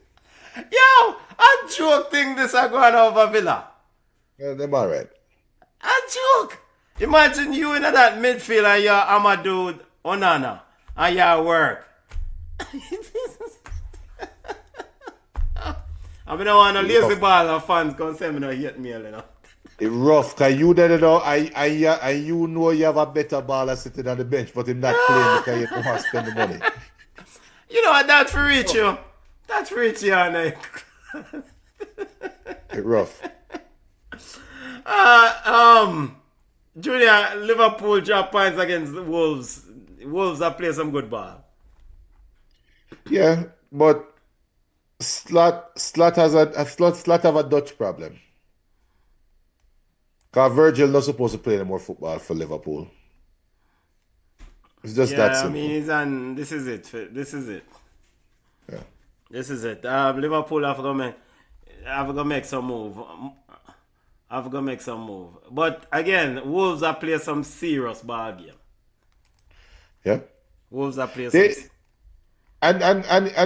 Yo, a joke thing this are going over Villa. Yeah, them all right. A joke. Imagine you in that midfield and you're Amadou Onana and you're work. I mean, I want a lazy ball of fans come say me no hate me, you know. It's rough, because you don't know, you know you have a better baller sitting on the bench, but him not playing because you don't want to spend the money. You know what, that's for reach you. That's for reach you, Nick. It's rough. Junior, Liverpool drop points against the Wolves. Wolves are playing some good ball. Yeah, but Slot have a Dutch problem. Because Virgil not supposed to play any more football for Liverpool. It's just that simple. I mean, this is it. Yeah. This is it. Liverpool have to make some move. But again, Wolves are playing some serious ball game. Yeah. Wolves are playing some. And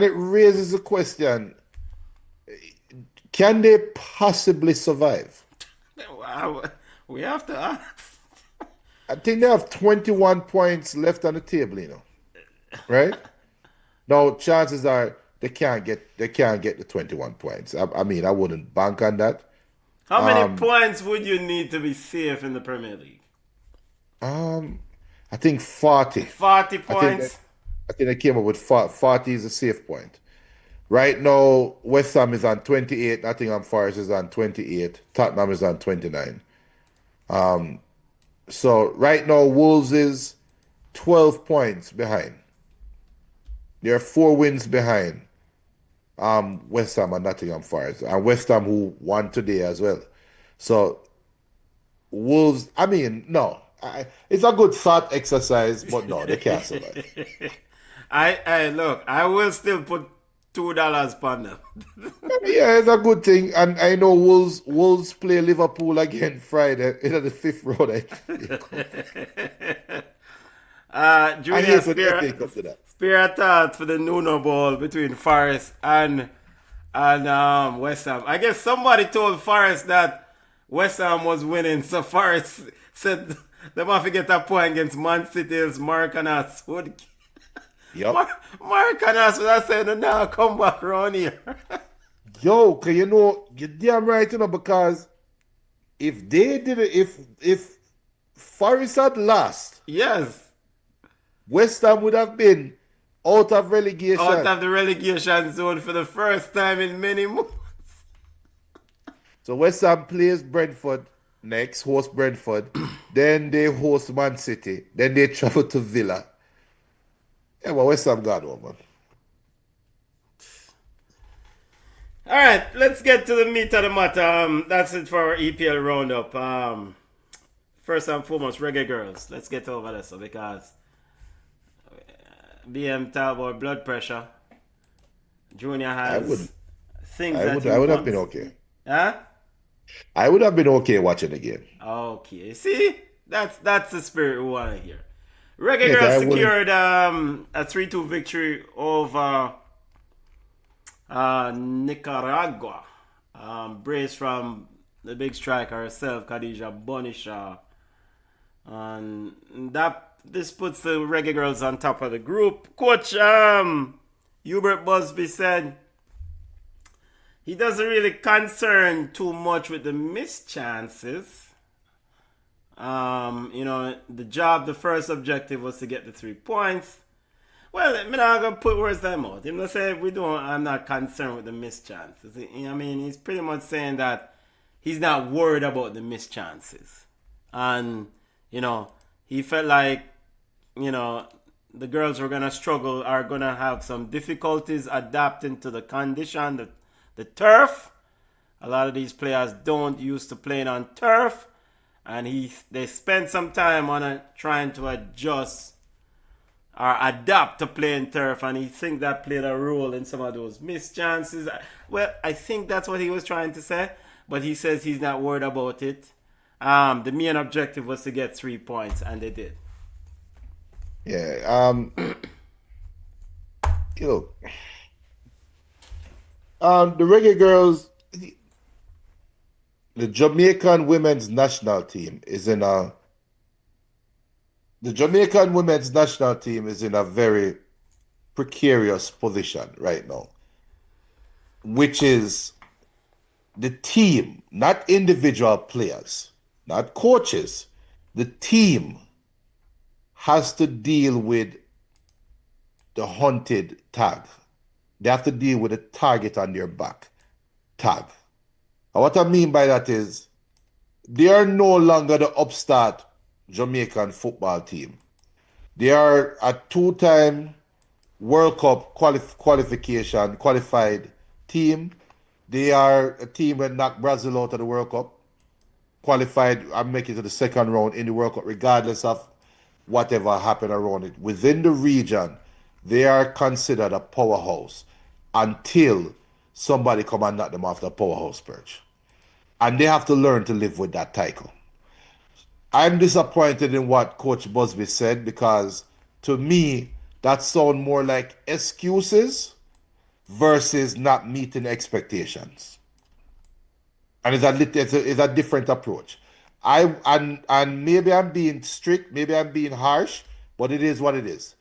it raises the question: can they possibly survive? We have to ask. I think they have 21 points left on the table, you know. Right? Now, chances are they can't get the 21 points. I mean, I wouldn't bank on that. How many points would you need to be safe in the Premier League? I think 40. 40 points. I think they came up with 40 is a safe point. Right now, West Ham is on 28. Nottingham Forest is on 28. Tottenham is on 29. So right now, Wolves is 12 points behind. They're 4 wins behind West Ham and Nottingham Forest. And West Ham who won today as well. So Wolves, I mean, no. It's a good thought exercise, but no, they can't survive. I look, I will still put $2 on them. Yeah, it's a good thing. And I know Wolves play Liverpool again Friday in the fifth round. I Junior hate when FA comes to that. Spear thought for the Nuno Bowl between Forest and West Ham. I guess somebody told Forest that West Ham was winning, so Forest said they must get a point against Man City's Marcanas. Yep. Marcanas was saying, "No, come back around here." Yo, cause you know, you're damn right, because if they did it, if Forest had lost, Yes, West Ham would have been out of relegation. out of the relegation zone for the first time in many months. So West Ham plays Brentford next, host Brentford. Then they host Man City. Then they travel to Villa. Yeah, but West Ham got one, man. All right, let's get to the meat of the matter. That's it for our EPL roundup. First and foremost, Reggae Girlz. Let's get over this because BM talk about blood pressure. Junior has things I that would have been okay. Huh? I would have been okay watching the game. Okay, see, that's the spirit we want to hear. Reggae Yes, Girlz I would- secured a 3-2 victory over Nicaragua. Brace from the big striker herself, Khadija Bonisha. And this puts the Reggae Girlz on top of the group. Coach Hubert Busby said he doesn't really concern too much with the missed chances. The first objective was to get the 3 points. Well, I'm not going to put words in my mouth. I'm not saying I'm not concerned with the missed chances. I mean, he's pretty much saying that he's not worried about the missed chances. And, he felt like, the girls were going to struggle, are going to have some difficulties adapting to the condition, the turf. A lot of these players don't used to playing on turf. And they spent some time on trying to adjust or adapt to playing turf, and he think that played a role in some of those missed chances. Well, I think that's what he was trying to say, but he says he's not worried about it. The main objective was to get 3 points, and they did. Yeah. The Reggae Girlz, the Jamaican women's national team is in a very precarious position right now, which is the team, not individual players, not coaches. The team has to deal with the hunted tag. They have to deal with a target on their back tag. And what I mean by that is they are no longer the upstart Jamaican football team. They are a two-time World Cup qualified team. They are a team that knocked Brazil out of the World Cup, qualified and make it to the second round in the World Cup, regardless of whatever happened around it. Within the region, they are considered a powerhouse until somebody come and knock them off the powerhouse perch. And they have to learn to live with that title. I'm disappointed in what Coach Busby said because to me, that sounds more like excuses versus not meeting expectations. And it's a different approach. And maybe I'm being strict, maybe I'm being harsh, but it is what it is.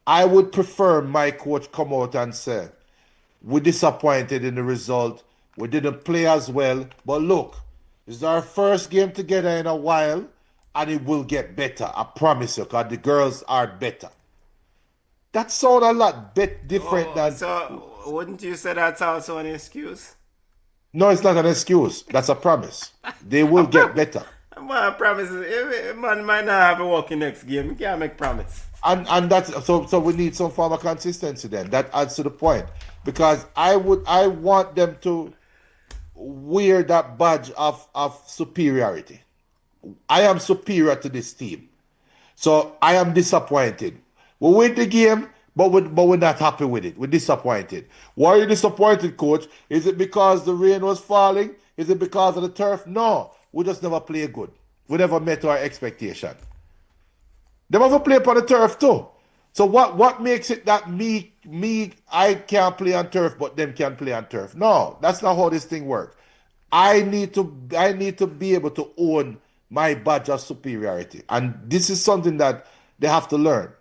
I would prefer my coach come out and say, we're disappointed in the result. We didn't play as well. But look, this is our first game together in a while, and it will get better. I promise you, because the girls are better. That sounds a lot different than... So, wouldn't you say that's also an excuse? No, it's not an excuse. That's a promise. They will get better. My promise is, man might not have a walking next game. You can't make promise. And that's so we need some form of consistency then. That adds to the point. Because I want them to wear that badge of superiority. I am superior to this team. So I am disappointed. We win the game, but we're not happy with it. We're disappointed. Why are you disappointed, coach? Is it because the rain was falling? Is it because of the turf? No. We just never play good. We never met our expectation. They never play upon the turf too. So what makes it that I can't play on turf, but them can play on turf? No, that's not how this thing works. I need to be able to own my badge of superiority, and this is something that they have to learn.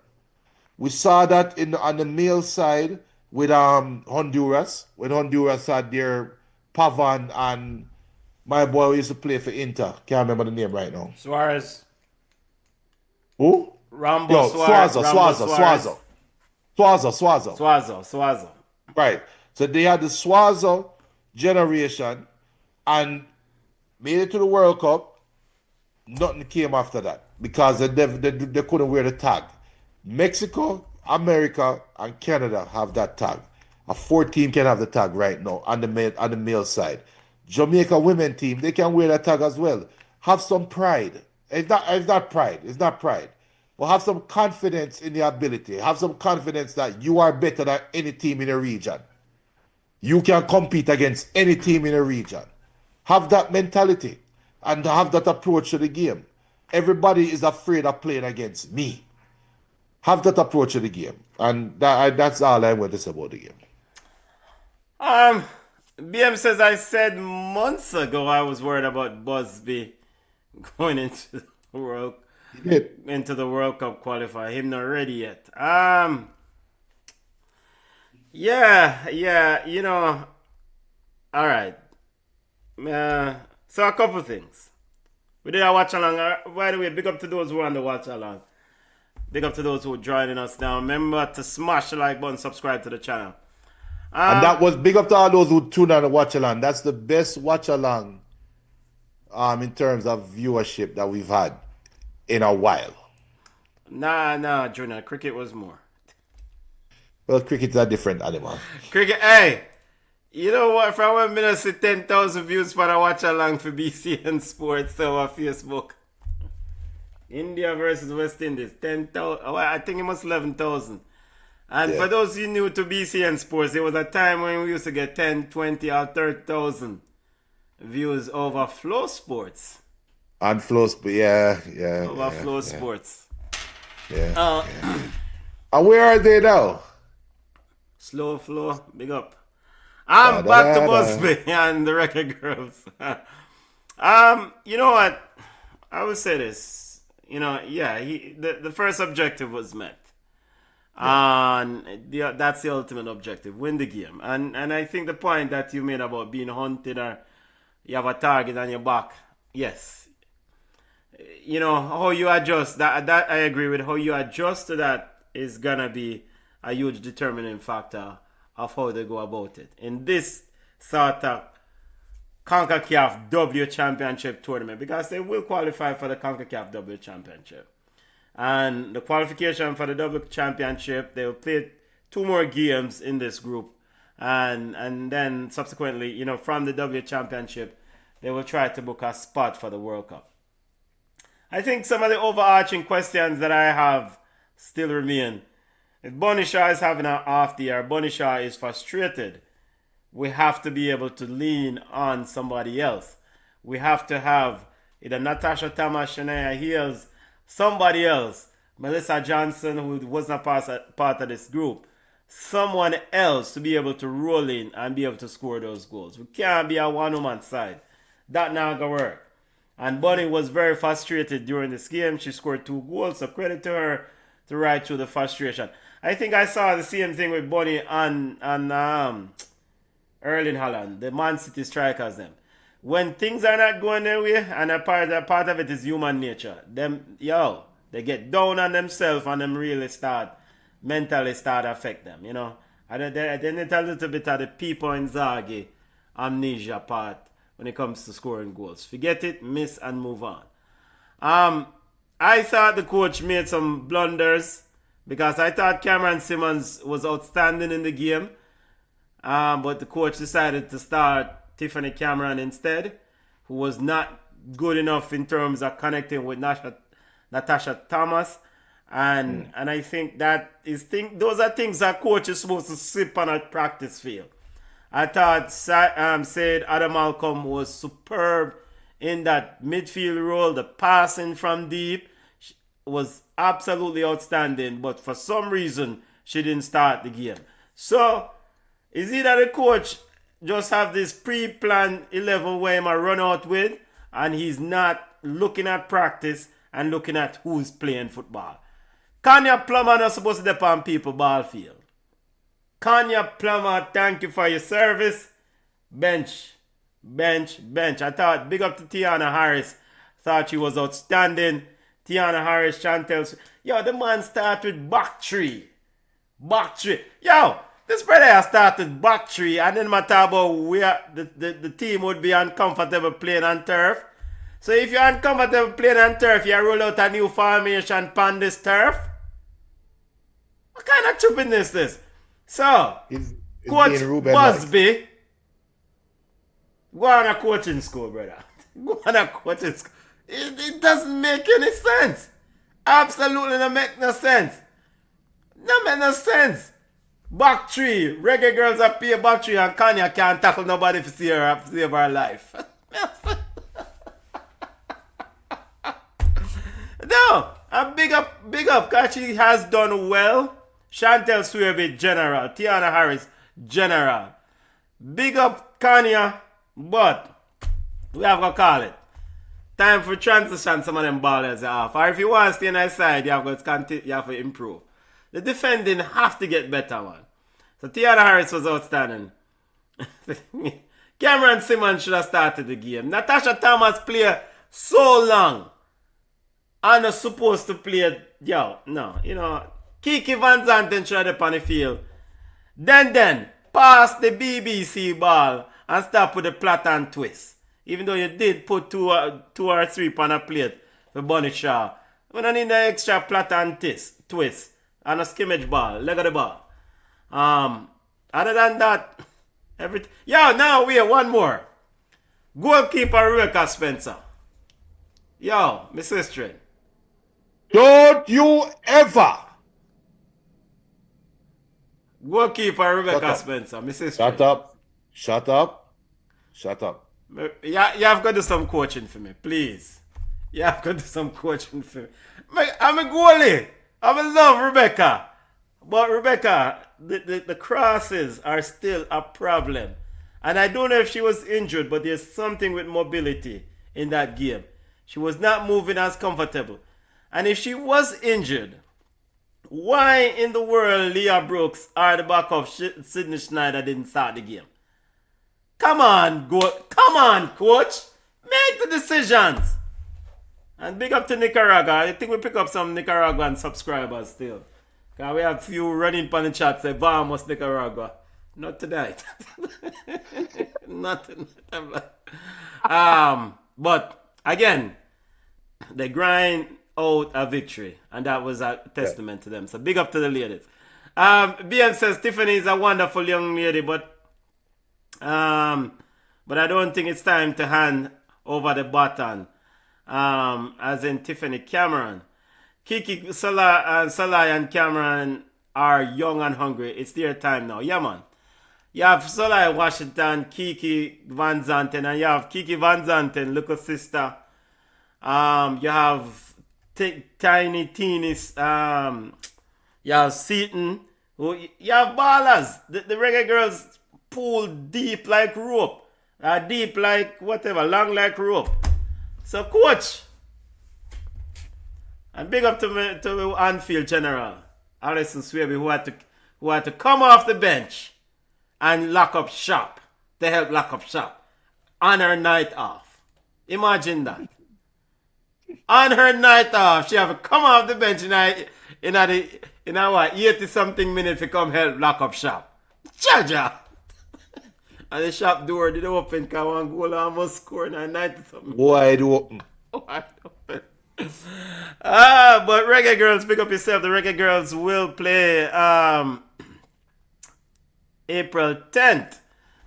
We saw that on the male side with Honduras, when Honduras had their Pavan and my boy who used to play for Inter. Can't remember the name right now. Suarez. Who? Rambo Yo, Suarez. Swazo. Right. So they had the Swazo generation and made it to the World Cup. Nothing came after that because they couldn't wear the tag. Mexico, America, and Canada have that tag. A 14 can have the tag right now on the male side. Jamaica women team, they can wear that tag as well. Have some pride. It's not pride. But have some confidence in the ability. Have some confidence that you are better than any team in the region. You can compete against any team in the region. Have that mentality and have that approach to the game. Everybody is afraid of playing against me. Have that approach to the game. And that's all I want to say about the game. BM says, I said months ago I was worried about Busby going into the World Cup qualifier. Him not ready yet. Yeah, you know. All right. So a couple things. We did a watch along. By the way, big up to those who are on the watch along. Big up to those who are joining us now. Remember to smash the like button, subscribe to the channel. And that was big up to all those who tuned on the watch along. That's the best watch along in terms of viewership that we've had in a while. Nah, Junior. Cricket was more. Well, cricket's a different animal. Cricket, hey, you know what? If I want to see 10,000 views for a watch along for BCN Sports over Facebook. India versus West Indies, 10,000. I think it was 11,000. And for those who new to BCN Sports, there was a time when we used to get 10, 20, or 30,000 views over Flow Sports. On Flow Sports, yeah. Over Flow Sports. Yeah. And where are they now? Slow Flow, big up. I'm back to Busby and the Reggae Girlz. You know what? I will say this. You know, the first objective was met. And that's the ultimate objective, win the game. And I think the point that you made about being hunted or you have a target on your back, yes. You know, how you adjust, that I agree with. How you adjust to that is going to be a huge determining factor of how they go about it. In this sort of Concacaf W Championship tournament, because they will qualify for the Concacaf W Championship. And the qualification for the W Championship, they will play 2 more games in this group. And then subsequently, you know, from the W Championship, they will try to book a spot for the World Cup. I think some of the overarching questions that I have still remain. If Bunny Shaw is having an off the year, Bunny Shaw is frustrated, we have to be able to lean on somebody else. We have to have either Natasha Thomas, Shania Hills, somebody else, Melissa Johnson, who wasn't part of this group, someone else to be able to roll in and be able to score those goals. We can't be a one-woman side. That not gonna work. And Bunny was very frustrated during this game. She scored 2 goals, so credit to her to ride through the frustration. I think I saw the same thing with Bunny and Erling Haaland, the Man City strikers them. When things are not going their way, and a part of it is human nature, they get down on themselves and them really mentally start affect them, you know. And then it's a little bit of the people in Zagi amnesia part when it comes to scoring goals. Forget it, miss, and move on. I thought the coach made some blunders because I thought Cameron Simmons was outstanding in the game. But the coach decided to start Tiffany Cameron instead, who was not good enough in terms of connecting with Natasha Thomas. And I think those are things that coach is supposed to sip on a practice field. I thought Said Adam Malcolm was superb in that midfield role. The passing from deep was absolutely outstanding, but for some reason she didn't start the game. So is it that the coach just have this pre-planned 11 where he might run out with, and he's not looking at practice and looking at who's playing football? Kanya Plummer not supposed to depend on people ball field. Kanya Plummer, thank you for your service. Bench. I thought, big up to Tiana Harris. Thought she was outstanding. Tiana Harris, Chantel. Yo, the man started with back three. Yo, this brother has started back three, and then I talk about where the team would be uncomfortable playing on turf. So if you're uncomfortable playing on turf, you roll out a new formation on this turf. What kind of stupidness is this? So, Coach Busby, go on a coaching school, brother. Go on a coaching school. It doesn't make any sense. Absolutely not make no sense. No make no sense. Back three. Reggae Girlz up here back three, and Kanya can't tackle nobody to save her life. No, I'm big up, because she has done well. Chantel Swerby, general. Tiana Harris, general. Big up Kanya, but we have to call it. Time for transition, some of them ballers are off. Or if you want to stay on the side, you have to improve. The defending have to get better, man. So Tiana Harris was outstanding. Cameron Simmons should have started the game. Natasha Thomas played so long. I'm not supposed to play. Kiki Van Zanten should have on the field. Then, pass the BBC ball and start with the plot and twist. Even though you did put two or three on a plate for Bunny Shaw. We don't need the extra plot and twist. And a skimmage ball, leg of the ball. Other than that, everything. Now we have one more. Goalkeeper Rebecca Spencer. My sister. Don't you ever. Goalkeeper Rebecca Spencer, my sister. Shut up. You have got to do some coaching for me, please. You have got to do some coaching for me. I'm a goalie. I love Rebecca. But Rebecca, the crosses are still a problem. And I don't know if she was injured, but there's something with mobility in that game. She was not moving as comfortable. And if she was injured, why in the world Leah Brooks or the backup Sydney Schneider didn't start the game? Come on, coach. Make the decisions. And big up to Nicaragua. I think we pick up some Nicaraguan subscribers still. Because we have a few running on the chat say, Vamos, Nicaragua. Not tonight. Not tonight. But, again, they grind out a victory. And that was a testament to them. So big up to the ladies. BM says, Tiffany is a wonderful young lady, but I don't think it's time to hand over the baton. As in Tiffany Cameron. Kiki, Salah and Cameron are young and hungry. It's their time now. Yeah, man. You have Salah Washington, Kiki Van Zanten, and you have Kiki Van Zanten, little sister. You have Tiny Teenis. You have Seaton. You have ballers. The Reggae Girlz pull deep like rope. Deep like whatever, long like rope. So, coach, and big up to Anfield General, Alison Swaby, who had to come off the bench and lock up shop, to help lock up shop on her night off. Imagine that. On her night off, she have to come off the bench in a 80-something minutes to come help lock up shop. Jaja! And the shop door did open because one goal almost scored in 90-something. Wide open. Wide open. But Reggae Girlz, pick up yourself. The Reggae Girlz will play April 10th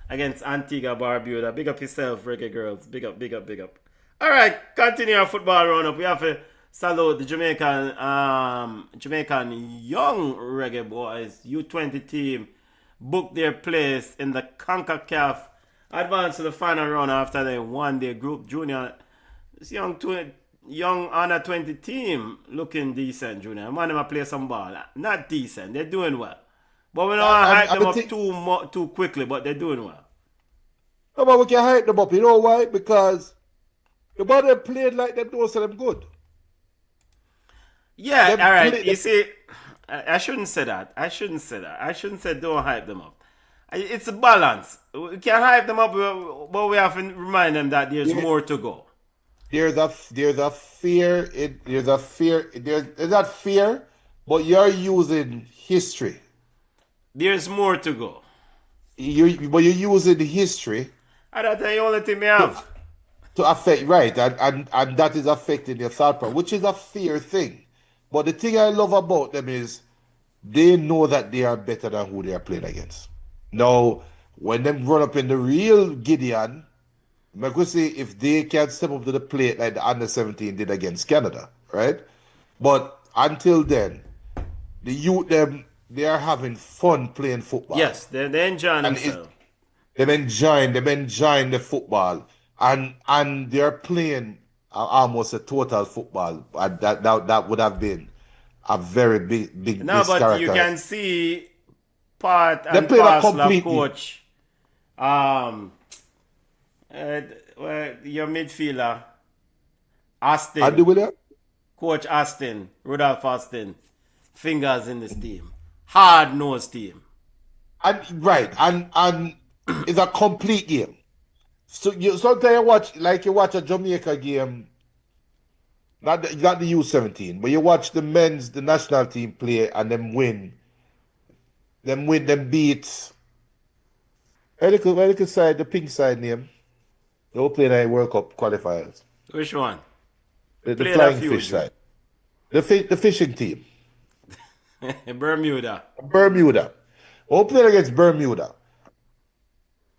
against Antigua Barbuda. Big up yourself, Reggae Girlz. Big up. All right, continue our football roundup. We have to salute the Jamaican young reggae boys U20 team booked their place in the Concacaf advance to the final round after they won their group junior. This young under 20 team looking decent, Junior. Man, them a play some ball. Not decent. They're doing well. But we don't hype them up too quickly, but they're doing well. No, but we can hype them up. You know why? Because the body played like them, don't say them good. Yeah, Them all right. play- You see, I shouldn't say that. I shouldn't say don't hype them up. It's a balance. We can hype them up, but we have to remind them that there's more to go. There's a fear. There's not fear, but you're using history. There's more to go. But you're using history That's the only thing we have. to affect, right, and that is affecting your thought process, which is a fear thing. But the thing I love about them is they know that they are better than who they are playing against. Now, when them run up in the real Gideon, I could say if they can step up to the plate like the under 17 did against Canada, right? But until then, the youth they are having fun playing football. Yes, they're enjoying And themselves. they're enjoying the football, and they're playing almost a total football. And that would have been a very big No, but you character. can see part They and played a parcel of completely- coach. Your midfielder, Austin, Andy Williams? Coach Austin, Rudolph Austin, fingers in this team, hard nosed team. And it's a complete game. So sometimes you watch a Jamaica game, not the U17, but you watch the national team play and them win. Them beat. Where the side, the pink side name. They all play in a World Cup qualifiers. Which one? The Play flying that fish fusion. side. The fishing team. Bermuda. Bermuda. All played against Bermuda.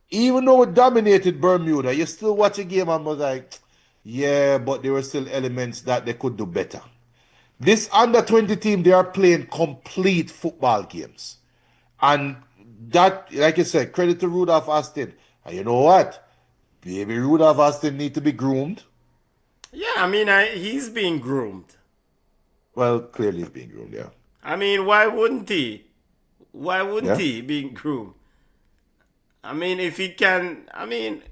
Even though we dominated Bermuda, you still watch a game and was like, yeah, but there were still elements that they could do better. This under 20 team, they are playing complete football games. And that, like I said, credit to Rudolph Austin. And you know what? Baby Rudolph Austin need to be groomed. Yeah, I mean, he's being groomed. Well, clearly he's being groomed, yeah. I mean, why wouldn't he? Why wouldn't Yeah. he be groomed? I mean, if he can, I mean,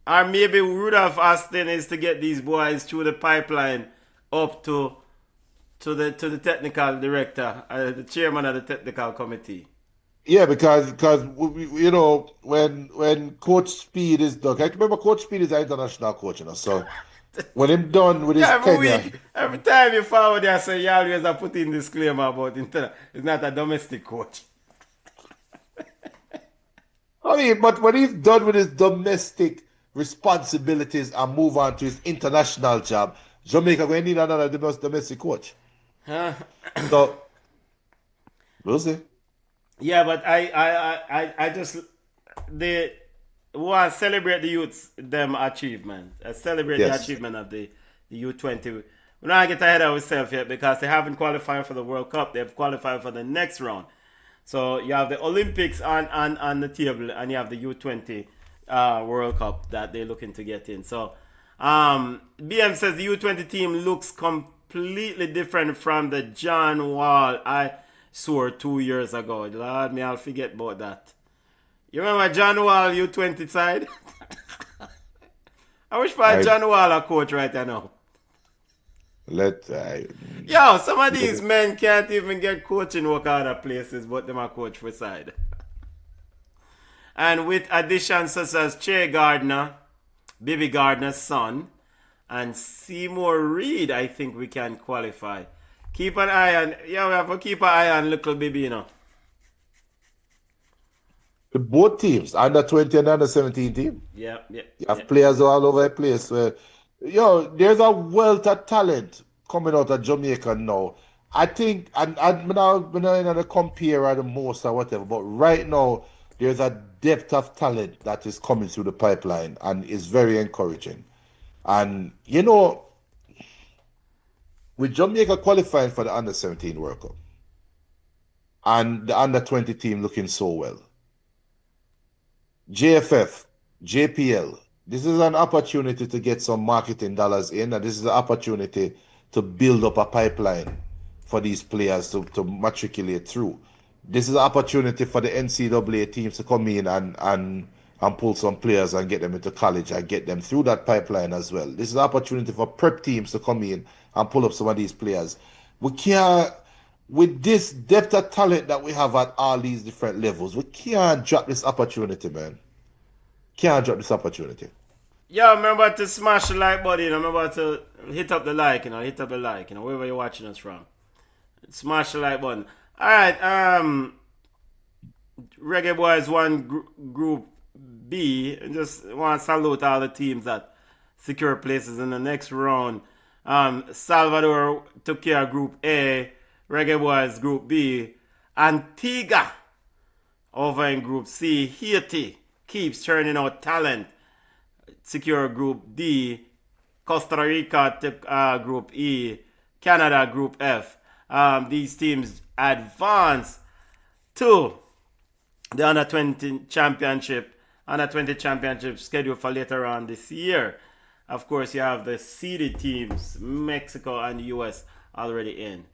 or maybe Rudolph Austin is to get these boys through the pipeline up to the technical director, the chairman of the technical committee. Yeah, because you know when Coach Speed is done, I remember Coach Speed is an international coach, you know. So when him done with his tenure, Every time you forward there, say you always have put in disclaimer about it's not a domestic coach. I mean, but when he's done with his domestic responsibilities and move on to his international job, Jamaica going to need another domestic coach. So we'll see. Yeah, but I just they want to celebrate the youths them achievement. Celebrate the Yes. achievement of the U20. We're not get ahead of ourselves yet because they haven't qualified for the World Cup. They've qualified for the next round. So you have the Olympics on the table, and you have the U20 World Cup that they're looking to get in. So BM says the U20 team looks completely different from the John Wall I saw 2 years ago. Lord, me, I'll forget about that. You remember John Wall U20 side? I wish for John Wall a coach right now. Yo, some of these men can't even get coaching work other places, but them are coach for side. And with additions such as Che Gardner, Bibi Gardner's son, and Seymour Reed, I think we can qualify. Keep an eye on, we have to keep an eye on little Bibi, you know. Both teams, under 20 and under 17 team. Yeah. You have players all over the place. There's a wealth of talent coming out of Jamaica now. I think, and I'm not going to compare or the most or whatever, but right now, there's a depth of talent that is coming through the pipeline and is very encouraging. And with Jamaica qualifying for the under-17 World Cup and the under-20 team looking so well, JFF, JPL, this is an opportunity to get some marketing dollars in, and this is an opportunity to build up a pipeline for these players to matriculate through. This is an opportunity for the NCAA teams to come in and pull some players and get them into college and get them through that pipeline as well. This is an opportunity for prep teams to come in and pull up some of these players. We can't, with this depth of talent that we have at all these different levels, we can't drop this opportunity, man. Can't drop this opportunity. Yeah, remember to smash the like button, remember to hit up the like, wherever you're watching us from. Smash the like button. Alright, Reggae Boys won Group B. Just want to salute all the teams that secure places in the next round. Salvador took care of Group A, Reggae Boys Group B, Antigua over in Group C. Haiti keeps churning out talent, secure Group D. Costa Rica took Group E, Canada Group F. These teams advance to the Under 20 Championship. Under 20 Championship scheduled for later on this year. Of course, you have the seeded teams, Mexico and US, already in.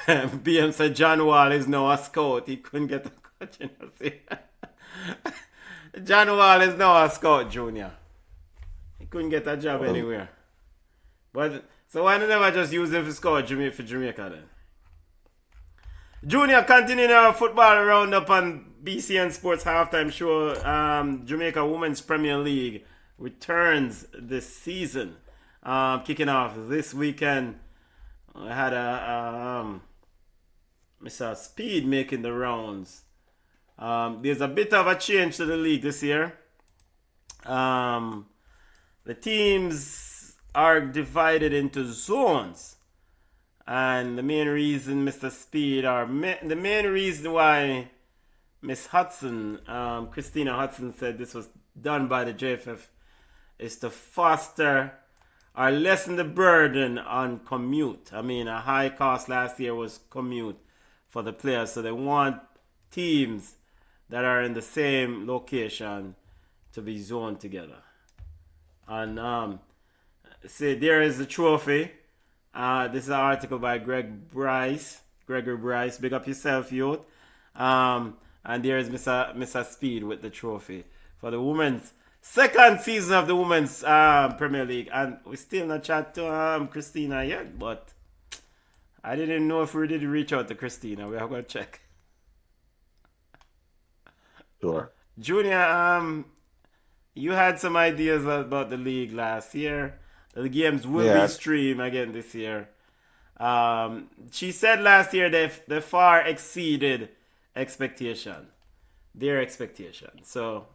BM said John Wall is now a scout. He couldn't get a coaching. John Wall is now a scout, Junior. He couldn't get a job anywhere. But so why don't I just use him for scout for Jamaica then? Junior, continuing our football roundup on BCN Sports Halftime Show. Jamaica Women's Premier League returns this season. Kicking off this weekend. I had Mr. Speed making the rounds. There's a bit of a change to the league this year. The teams are divided into zones. And the main reason, Mr. Speed, the main reason why Miss Hudson, Christina Hudson, said this was done by the JFF is to foster or lessen the burden on commute. I mean, a high cost last year was commute for the players. So they want teams that are in the same location to be zoned together. And see, there is the trophy. This is an article by Gregory Bryce. Big up yourself, youth. And there is Mr. Speed with the trophy for the women's second season of the women's Premier League. And we still not chat to Christina yet, but I didn't know if we did reach out to Christina. We are going to check. Sure. Junior, you had some ideas about the league last year. The games will be streamed again this year. She said last year they far exceeded their expectation. So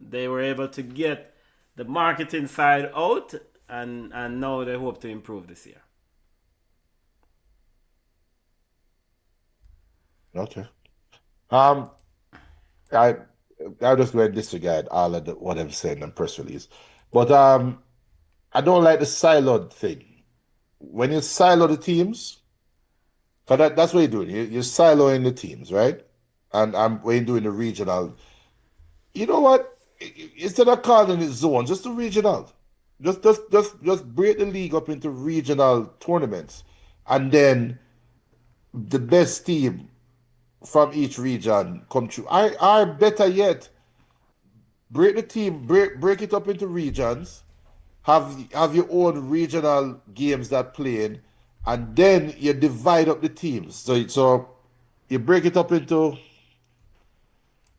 they were able to get the marketing side out, and now they hope to improve this year. Okay. I'll just go and disregard all of what I'm saying in press release. But I don't like the siloed thing. When you silo the teams, because that's what you're doing. You're siloing the teams, right? And when you're doing the regional, you know what? Instead of calling it zones, just the regional. Just break the league up into regional tournaments, and then the best team from each region come through. I better yet, break it up into regions, have your own regional games that play in, and then you divide up the teams. So you break it up into,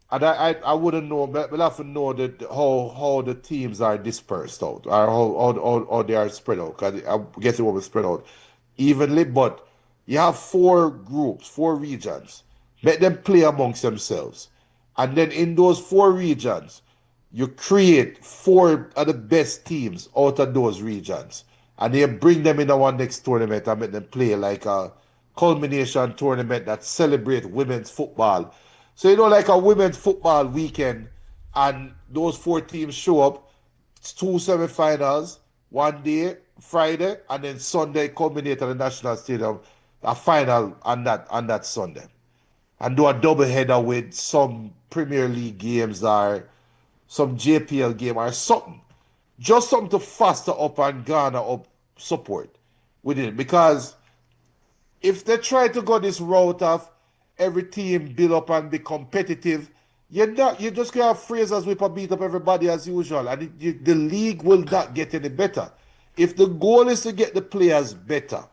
and I wouldn't know, but we'll have to know that how the teams are dispersed out, or how they are spread out. Because I guess it will be spread out evenly, but you have 4 groups, 4 regions. Let them play amongst themselves. And then in those 4 regions, you create 4 of the best teams out of those regions. And you bring them in our next tournament and make them play like a culmination tournament that celebrates women's football. So like a women's football weekend, and those 4 teams show up, two semi-finals, one day, Friday, and then Sunday culminate at the National Stadium, a final on that Sunday. And do a double header with some Premier League games or some JPL game or something. Just something to faster up and garner up support with it. Because if they try to go this route of every team build up and be competitive, you're just gonna have Fraser's whip and beat up everybody as usual, and the league will not get any better. If the goal is to get the players better,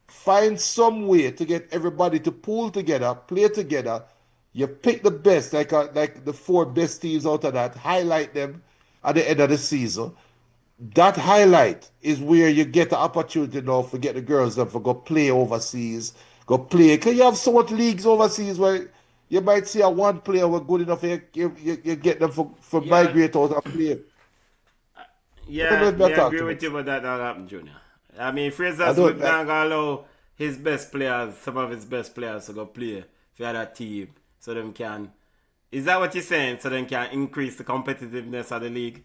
find some way to get everybody to pool together, play together. You pick the best, like the four best teams out of that, highlight them at the end of the season. That highlight is where you get the opportunity now for get the girls them for go play overseas, go play. Because you have so much leagues overseas where you might see a one player who are good enough, you get them for migrate out and play. Yeah, I agree with you, but that not happen, Junior. I mean, Fraser's not gonna allow his best players, some of his best players, to go play for other team, so them can. Is that what you're saying? So them can increase the competitiveness of the league?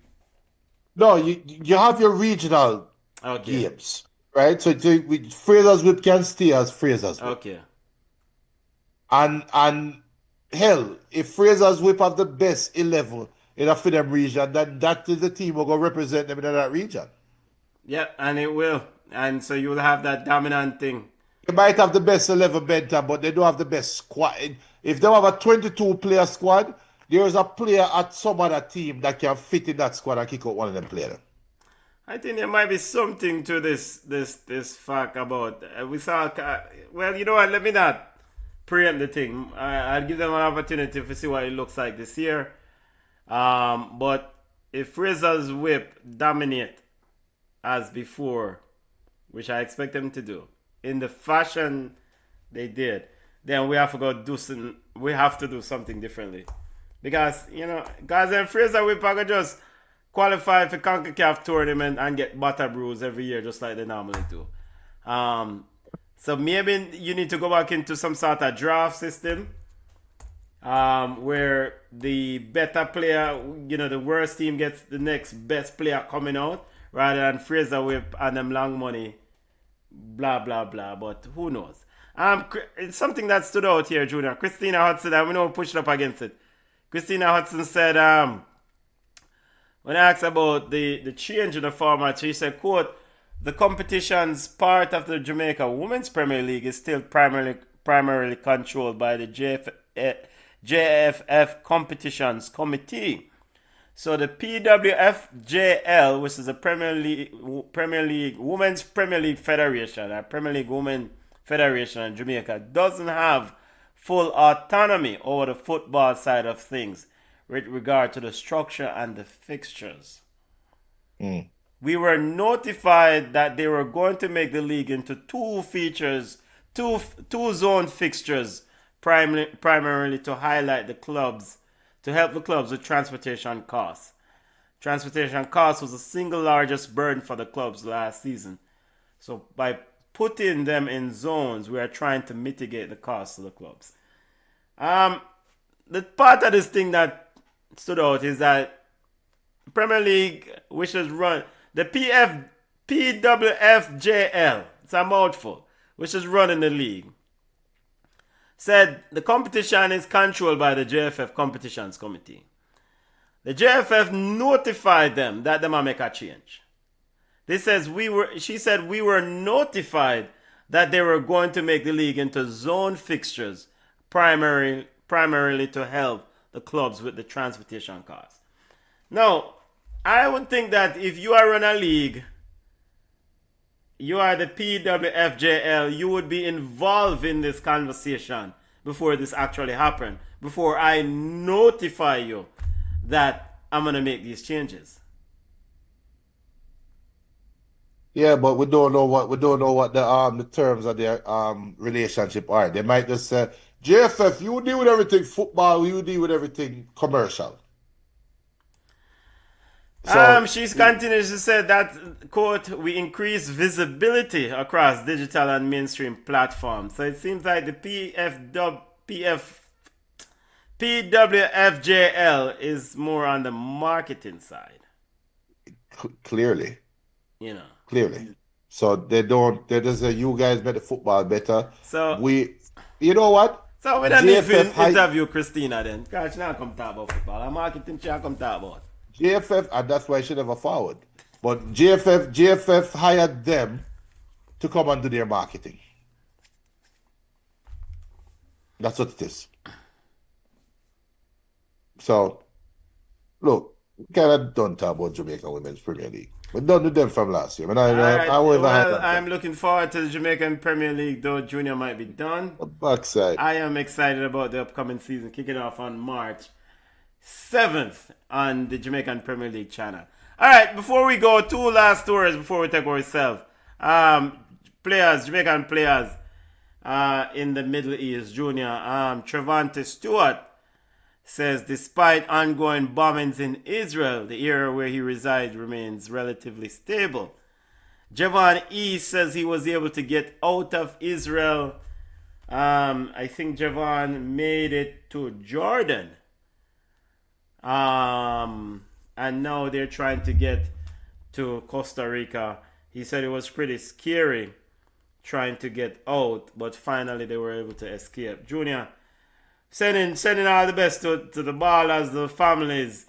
No, you have your regional games, right? So Fraser's Whip can stay as Fraser's Whip. Okay. And hell, if Fraser's Whip have the best 11 in a Fidem region, then that is the team who will represent them in that region. Yeah, and it will. And so you will have that dominant thing. You might have the best 11 Bentham, but they don't have the best squad. If they have a 22-player squad, there's a player at some other team that can fit in that squad and kick out one of them players. I think there might be something to this fact about we saw. Well, you know what? Let me not preempt the thing. I'll give them an opportunity to see what it looks like this year. But if Fraser's Whip dominate as before, which I expect them to do, in the fashion they did, then we have to go do some. We have to do something differently. Because, guys and Fraser Whip are just qualify for Concacaf tournament and get butter brews every year just like they normally do. So maybe you need to go back into some sort of draft system where the better player, the worst team gets the next best player coming out rather than Fraser Whip and them long money, blah, blah, blah. But who knows? It's something that stood out here, Junior. Christina Hudson, we know we pushed up against it. Christina Hudson said, when asked about the change in the format, she said, quote, the competition's part of the Jamaica Women's Premier League is still primarily controlled by the JFF Competitions Committee. So the PWFJL, which is the Premier League Women's Premier League Federation, a Premier League Women Federation in Jamaica, doesn't have full autonomy over the football side of things with regard to the structure and the fixtures. We were notified that they were going to make the league into two zone fixtures, primarily to highlight the clubs, to help the clubs with transportation costs. Transportation costs was the single largest burden for the clubs last season. So by putting them in zones, we are trying to mitigate the costs of the clubs. The part of this thing that stood out is that Premier League wishes run the PWFJL, it's a mouthful, which is running the league, said the competition is controlled by the JFF Competitions Committee. The JFF notified them that they might make a change. She said we were notified that they were going to make the league into zone fixtures, primarily to help the clubs with the transportation costs. Now, I would think that if you are in a league, you are the PWFJL, you would be involved in this conversation before this actually happened, before I notify you that I'm going to make these changes. Yeah, but we don't know what the terms of their relationship are. They might just say, JFF, you deal with everything football, you deal with everything commercial. So, she continues to say that, quote, we increase visibility across digital and mainstream platforms. So it seems like the PWFJL is more on the marketing side. Clearly, You know. clearly. So they just say you guys make the football better. So You know what? so we don't need JFF to interview Christina then. Cause she not come talk about football. I'm marketing she come talk about. JFF, and that's why she never forward. But JFF hired them to come and do their marketing. That's what it is. So, look, we kind of done talk about Jamaican Women's Premier League. We're done with them from last year. All right. I was Well, I'm looking forward to the Jamaican Premier League, though Junior might be done. backside. I am excited about the upcoming season kicking off on March 7th on the Jamaican Premier League channel. All right, before we go, two last stories before we take ourselves. Jamaican players in the Middle East, Junior. Trevante Stewart says despite ongoing bombings in Israel, the area where he resides remains relatively stable. Javon E says he was able to get out of Israel. I think Javon made it to Jordan. And now they're trying to get to Costa Rica. He said it was pretty scary trying to get out, but finally they were able to escape. Junior, sending all the best to the ballers, the families,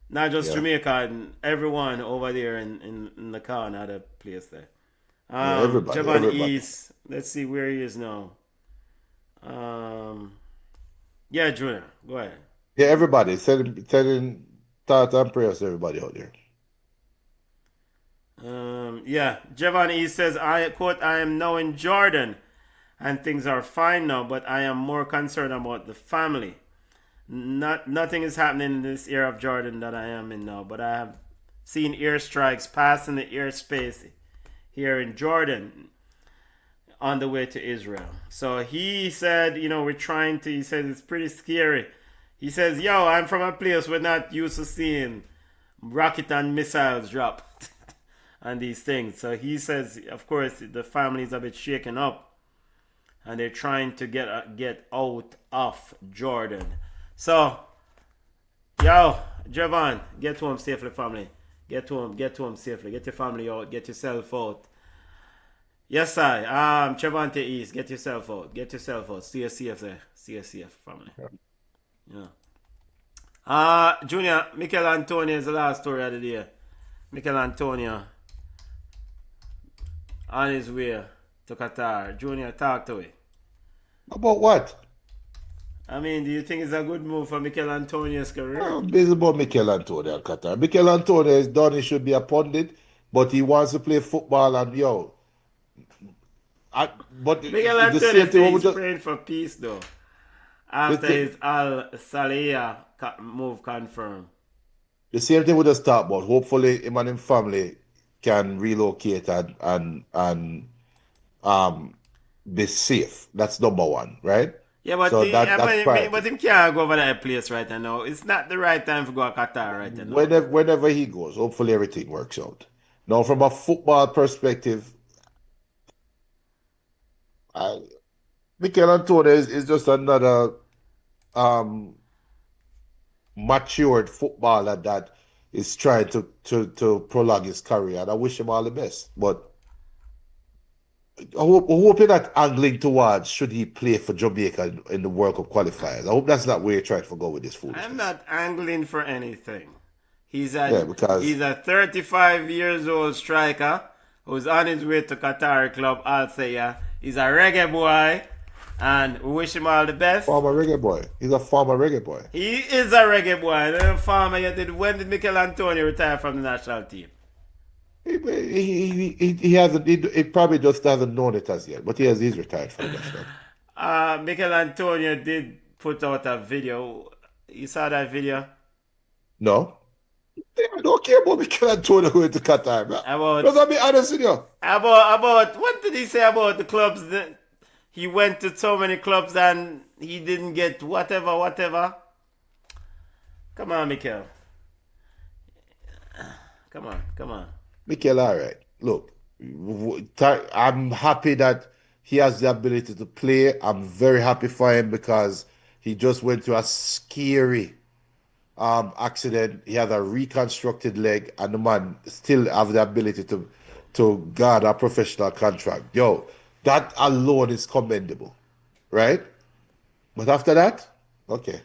not just Jamaica, and everyone over there in the car and other place there. Everybody. Javon East, let's see where he is now. Yeah, Junior, go ahead. Yeah, everybody. Sending thoughts and prayers to everybody out there. Yeah, Javon E says, I quote, I am now in Jordan and things are fine now, but I am more concerned about the family. Nothing is happening in this area of Jordan that I am in now, but I have seen airstrikes passing the airspace here in Jordan on the way to Israel. So he said, he said it's pretty scary. He says, yo, I'm from a place we're not used to seeing rocket and missiles drop and these things. So he says, of course, the family is a bit shaken up and they're trying to get out of Jordan. So, yo, Javon, get home safely, family. Get home safely. Get your family out. Get yourself out. Yes, I. Trevante East, get yourself out. Get yourself out. Stay safe there. Stay safe, family. Yeah. Junior, Mikel Antonio is the last story of the day. Mikel Antonio on his way to Qatar. Junior, talk to it. About what? I mean, do you think it's a good move for Mikel Antonio's career? It's about Mikel Antonio and Qatar. Mikel Antonio is done. He should be a pundit, but he wants to play football. And but Miguel the Antonio same thing is praying for peace though. After his Al Saleh move confirmed. The same thing we just talked about. Hopefully, him and his family can relocate and be safe. That's number one, right? Yeah, but So but him can't go over that place right now. It's not the right time for go to Qatar right now. Whenever he goes, hopefully everything works out. Now, from a football perspective, Mikel Antonio is just another matured footballer that is trying to prolong his career, and I wish him all the best. But I hope you're not angling towards should he play for Jamaica in the World Cup qualifiers. I hope that's not where you're trying to go with this foolishness. I'm not angling for anything. He's a 35 years old striker who's on his way to Qatar club Al Sayya. He's a reggae boy, and we wish him all the best. Former reggae boy. He's a former reggae boy. He is a reggae boy. And former, when did Mikel Antonio retire from the national team? He hasn't. He probably just hasn't known it as yet. But he's retired from the national. Mikel Antonio did put out a video. You saw that video? No. I don't care about Mikel Antonio going to Qatar, man. Let's be honest with you. About what did he say about the clubs that he went to so many clubs and he didn't get whatever? Come on, Mikel. Come on. Mikel, all right. Look, I'm happy that he has the ability to play. I'm very happy for him because he just went through a scary accident. He had a reconstructed leg, and the man still have the ability to guard a professional contract. Yo, that alone is commendable, right? But after that, okay.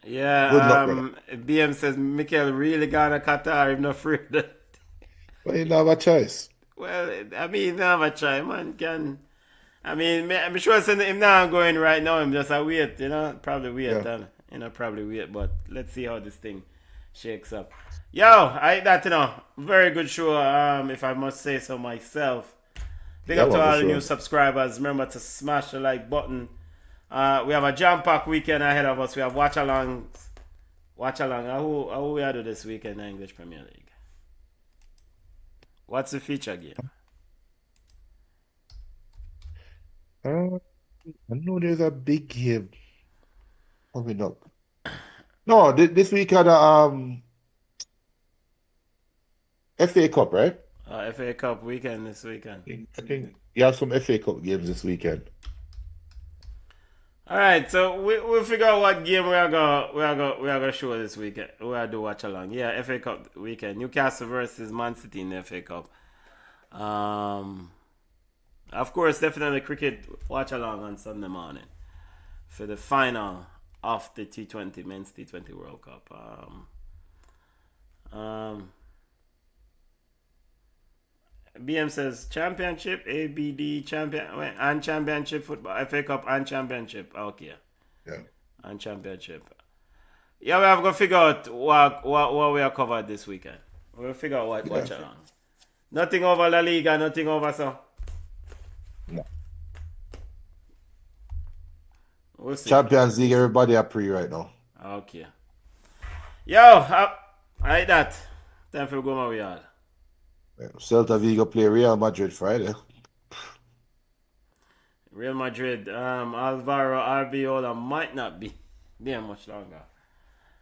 Good luck, Yeah, brother. BM says Mikel really gonna Qatar, I'm not afraid. But you don't have a choice. Well, I mean, now I try, man. Can I mean, I'm sure saying him now going right now. I'm just a wait, probably wait, Yeah. probably wait. But let's see how this thing shakes up. Yo, I that very good show. If I must say so myself. Big Yeah, up to man, all for the sure. new subscribers. Remember to smash the like button. We have a jam-packed weekend ahead of us. We have watch-alongs. Watch-along. How we are do this weekend in the English Premier League? What's the feature game? I know there's a big game coming up. No, this week had a FA Cup, right? FA Cup weekend this weekend. I think you have some FA Cup games this weekend. All right, so we'll figure out what game we are gonna show this weekend. We are do watch along. Yeah, FA Cup weekend. Newcastle versus Man City in the FA Cup. Of course, definitely cricket watch along on Sunday morning for the final of the T20 Men's T20 World Cup. BM says championship, ABD champion and championship football, FA Cup and championship. Okay, Yeah. and championship. Yeah, we have to figure out what we are covered this weekend. We'll figure out what watch along. Nothing over La Liga, nothing over so. No. We'll see. Champions League, everybody are pre right now. Okay. Yo, I like that. Time for go my yard. Celta Vigo play Real Madrid Friday. Real Madrid, Alvaro Arbeloa might not be there much longer.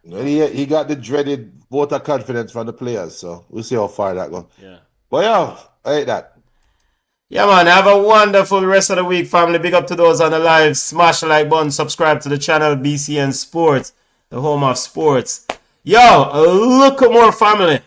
Well, he got the dreaded vote of confidence from the players, so we'll see how far that goes. Yeah. But yeah, I like that. Yeah, man. Have a wonderful rest of the week, family. Big up to those on the live. Smash the like button. Subscribe to the channel BCN Sports, the home of sports. Yo, look at more family.